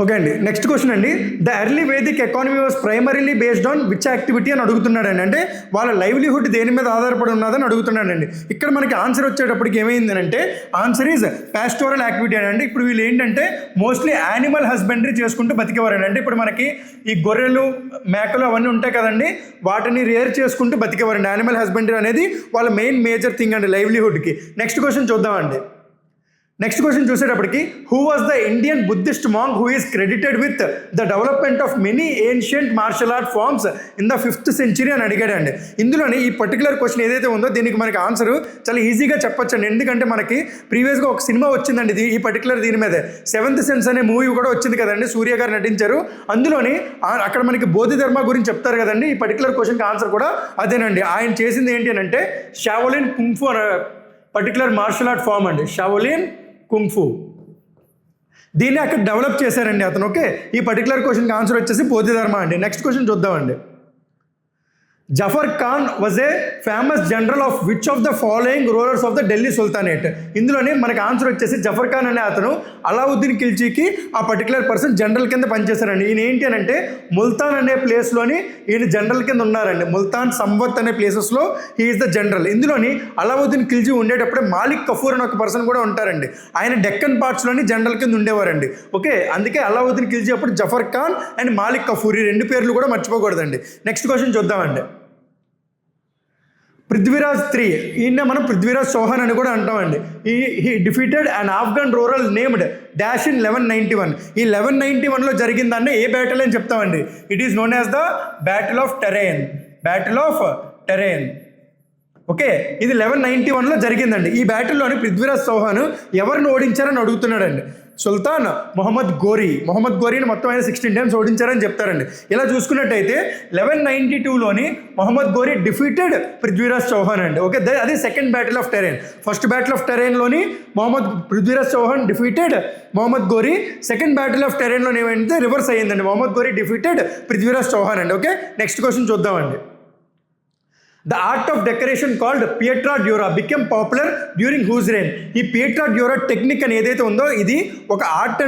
ఓకే అండి, నెక్స్ట్ క్వశ్చన్ అండి, the early Vedic economy was primarily based on which activity అని అడుగుతున్నాడండి. అంటే వాళ్ళ లైవ్లీహుడ్ దేని మీద ఆధారపడి ఉన్నదని అడుగుతున్నాడండి. ఇక్కడ మనకి ఆన్సర్ వచ్చేటప్పటికి ఏమైందనంటే ఆన్సర్ ఈజ్ పాస్టోరల్ యాక్టివిటీ అని. అంటే ఇప్పుడు వీళ్ళు ఏంటంటే మోస్ట్లీ యానిమల్ హస్బెండరీ చేసుకుంటూ బతికేవారండి. అంటే ఇప్పుడు మనకి ఈ గొర్రెలు, మేకలు అవన్నీ ఉంటాయి కదండి, వాటిని రేర్ చేసుకుంటూ బతికేవారండి. యానిమల్ హస్బెండరీ అనేది వాళ్ళ మెయిన్ మేజర్ థింగ్ అండి లైవ్లీహుడ్కి. నెక్స్ట్ క్వశ్చన్ చూద్దామండి. నెక్స్ట్ క్వశ్చన్ చూసేటప్పటికి, who was the Indian Buddhist monk who is credited with the development of many ancient martial art forms in the 5th century అని అడిగాడండి. ఇందులోని ఈ particular question ఏదైతే ఉందో దీనికి మనకి ఆన్సర్ చాలా ఈజీగా చెప్పొచ్చండి. ఎందుకంటే మనకి ప్రీవియస్గా ఒక సినిమా వచ్చిందండి ఈ పర్టికులర్ దీని మీదే, 7th Sense అనే మూవీ కూడా వచ్చింది కదండి, సూర్య గారు నటించారు. అందులోని అక్కడ మనకి బోధిధర్మ గురించి చెప్తారు కదండి. ఈ పర్టికులర్ క్వశ్చన్కి ఆన్సర్ కూడా అదేనండి. ఆయన చేసింది ఏంటి అని అంటే షావోలిన్ కుంగ్ఫు అనే పర్టికులర్ మార్షల్ ఆర్ట్ ఫామ్ అండి, షావోలిన్ కుంగ్ఫు. దీన్ని అక్కడ డెవలప్ చేశారండి అతను. ఓకే, ఈ పర్టికులర్ క్వశ్చన్కి ఆన్సర్ వచ్చేసి బోధిధర్మ అండి. నెక్స్ట్ క్వశ్చన్ చూద్దామండి. Zafar Khan was a famous general of which of the following rulers of the Delhi sultanate? ఇందులోనే మనకి ఆన్సర్ వచ్చేసి జఫర్ ఖాన్ అనే అతను అలావుద్దీన్ ఖిల్జీకి ఆ పర్టికులర్ పర్సన్ జనరల్ కింద పనిచేశారండి. ఈయన ఏంటి అని అంటే ముల్తాన్ అనే ప్లేస్లోని ఈయన జనరల్ కింద ఉన్నారండి. ముల్తాన్, సంవత్ అనే ప్లేసెస్లో హీ ఈజ్ ద జనరల్. ఇందులోని అలావుద్దీన్ ఖిల్జీ ఉండేటప్పుడే మాలిక్ కఫూర్ అని ఒక పర్సన్ కూడా ఉంటారండి. ఆయన డెక్కన్ పార్ట్స్లోని జనరల్ కింద ఉండేవారండి. ఓకే, అందుకే అలావుద్దీన్ ఖిల్జీ అప్పుడు జఫర్ ఖాన్ అండ్ మాలిక్ కఫూర్ ఈ రెండు పేర్లు కూడా మర్చిపోకూడదండి. నెక్స్ట్ క్వశ్చన్ చూద్దామండి. పృథ్వీరాజ్ III, ఈయన మనం పృథ్వీరాజ్ చౌహాన్ అని కూడా అంటామండి. He defeated and Afghan rural named dash in 1191. ఈ 1191లో జరిగిందాన్ని ఏ బ్యాటిల్ అని చెప్తామండి? It is known as the battle of terrain. Okay, ఇది 1191లో జరిగిందండి. ఈ బ్యాటిల్లోని పృథ్వీరాజ్ చౌహాన్ ఎవరిని ఓడించారని అడుగుతున్నాడండి. సుల్తాన్ మొహమ్మద్ గోరీని మొత్తం ఆయన 16 times ఓడించారని చెప్తారండి. ఇలా చూసుకున్నట్టయితే 1192లోని మొహమ్మద్ గోరీ డిఫీటెడ్ పృథ్వీరాజ్ చౌహాన్ అండి. ఓకే, అది second battle of Tarain. First battle of టెరైన్లోని Prithviraj Chauhan defeated Mohammad Ghori. Second battle of టెరైన్లోని ఏమైంది? రివర్స్ అయ్యిందండి. మొహమ్మద్ గోరీ డిఫీటెడ్ పృథ్వీరాజ్ చౌహాన్ అండి. ఓకే, నెక్స్ట్ క్వశ్చన్ చూద్దామండి. The art of decoration called Pietra Dura became popular during whose reign? ఈ Pietra Dura టెక్నిక్ అని ఏదైతే ఉందో ఇది ఒక art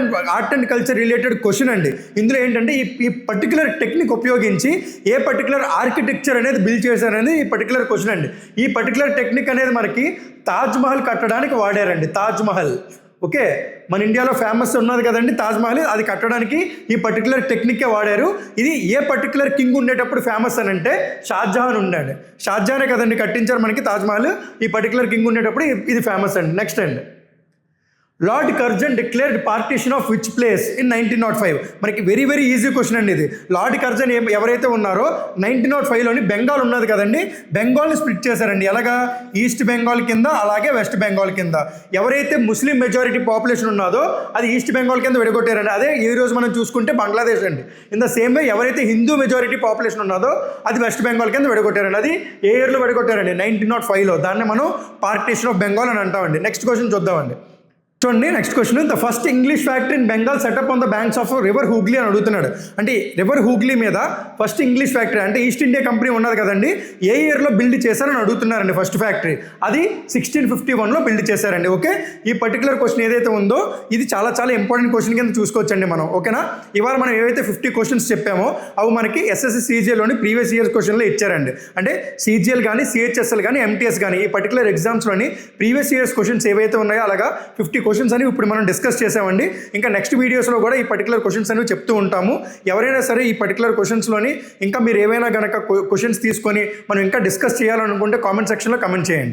and culture related question అండి. ఇందులో ఏంటంటే ఈ పర్టికులర్ టెక్నిక్ ఉపయోగించి ఏ పర్టికులర్ ఆర్కిటెక్చర్ అనేది బిల్డ్ చేశారనేది ఈ పర్టికులర్ క్వశ్చన్ అండి. ఈ పర్టికులర్ టెక్నిక్ అనేది మనకి తాజ్ మహల్ కట్టడానికి వాడారండి. తాజ్ మహల్. ఓకే, మన ఇండియాలో ఫేమస్ ఉన్నది కదండి తాజ్మహల్, అది కట్టడానికి ఈ పర్టికులర్ టెక్నిక్కే వాడారు. ఇది ఏ పర్టికులర్ కింగ్ ఉండేటప్పుడు ఫేమస్ అని అంటే షాజహాన్ ఉన్నాడు. షాజహానే కదండి కట్టించారు మనకి తాజ్మహల్. ఈ పర్టికులర్ కింగ్ ఉండేటప్పుడు ఇది ఫేమస్ అండి. నెక్స్ట్ అండి, lord Curzon declared partition of which place in 1905. మనకి వెరీ వెరీ ఈజీ క్వశ్చన్ అండి ఇది. లార్డ్ కర్జన్ ఎవరైతే ఉన్నారో 1905లోని బెంగాల్ ఉన్నది కదండి, బెంగాల్ని స్ప్లిట్ చేశారండి. ఎలాగా? ఈస్ట్ బెంగాల్ కింద, అలాగే వెస్ట్ బెంగాల్ కింద. ఎవరైతే ముస్లిం మెజారిటీ పాపులేషన్ ఉన్నదో అది ఈస్ట్ బెంగాల్ కింద విడగొట్టారండి. అదే ఈ రోజు మనం చూసుకుంటే బంగ్లాదేశ్ అండి. ఇన్ ద సేమ్ వే ఎవరైతే హిందూ మెజారిటీ పాపులేషన్ ఉన్నదో అది వెస్ట్ బెంగాల్ కింద విడగొట్టారండి. అది ఏ ఇయర్లో విడగొట్టారండి? 1905లో. దాన్ని మనం పార్టీషన్ ఆఫ్ బెంగాల్ అని అంటామండి. నెక్స్ట్ క్వశ్చన్ చూద్దామండి. చూడండి, next question, the first English factory in Bengal setup on the banks of river Hooghly అని అడుగుతున్నాడు. అంటే రివర్ హూగ్లీ మీద ఫస్ట్ ఇంగ్లీష్ ఫ్యాక్టరీ అంటే ఈస్ట్ ఇండియా కంపెనీ ఉన్నది కదండి, ఏ ఇయర్లో బిల్డ్ చేశారని అడుగుతున్నారండి. ఫస్ట్ ఫ్యాక్టరీ అది 1651లో బిల్డ్ చేశారండి. ఓకే, ఈ పర్టికులర్ క్వశ్చన్ ఏదైతే ఉందో ఇది చాలా చాలా ఇంపార్టెంట్ క్వశ్చన్ కింద చూసుకోవచ్చండి మనం. ఓకేనా, ఇవాళ మనం ఏవైతే 50 క్వశ్చన్స్ చెప్పామో అవి మనకి ఎస్ఎస్సి సిజిఎల్లోని ప్రీవియస్ ఇయర్స్ క్వశ్చన్లో ఇచ్చారండి. అంటే సిజిఎల్ కానీ, సిహెచ్ఎస్ఎల్ కానీ, ఎంటీఎస్ కానీ ఈ పర్టికులర్ ఎగ్జామ్స్లోని ప్రీవియస్ ఇయర్స్ క్వశ్చన్స్ ఏవైతే ఉన్నాయో అలాగా 50 క్వశ్చన్స్ అని ఇప్పుడు మనం డిస్కస్ చేసామండి. ఇంకా నెక్స్ట్ వీడియోస్లో కూడా ఈ పర్టికులర్ క్వశ్చన్స్ అనేవి చెప్తూ ఉంటాము. ఎవరైనా సరే ఈ పర్టికులర్ క్వశ్చన్స్లోని ఇంకా మీరు ఏవైనా కనుక క్వశ్చన్స్ తీసుకొని మనం ఇంకా డిస్కస్ చేయాలనుకుంటే కామెంట్ సెక్షన్లో కమెంట్ చేయండి.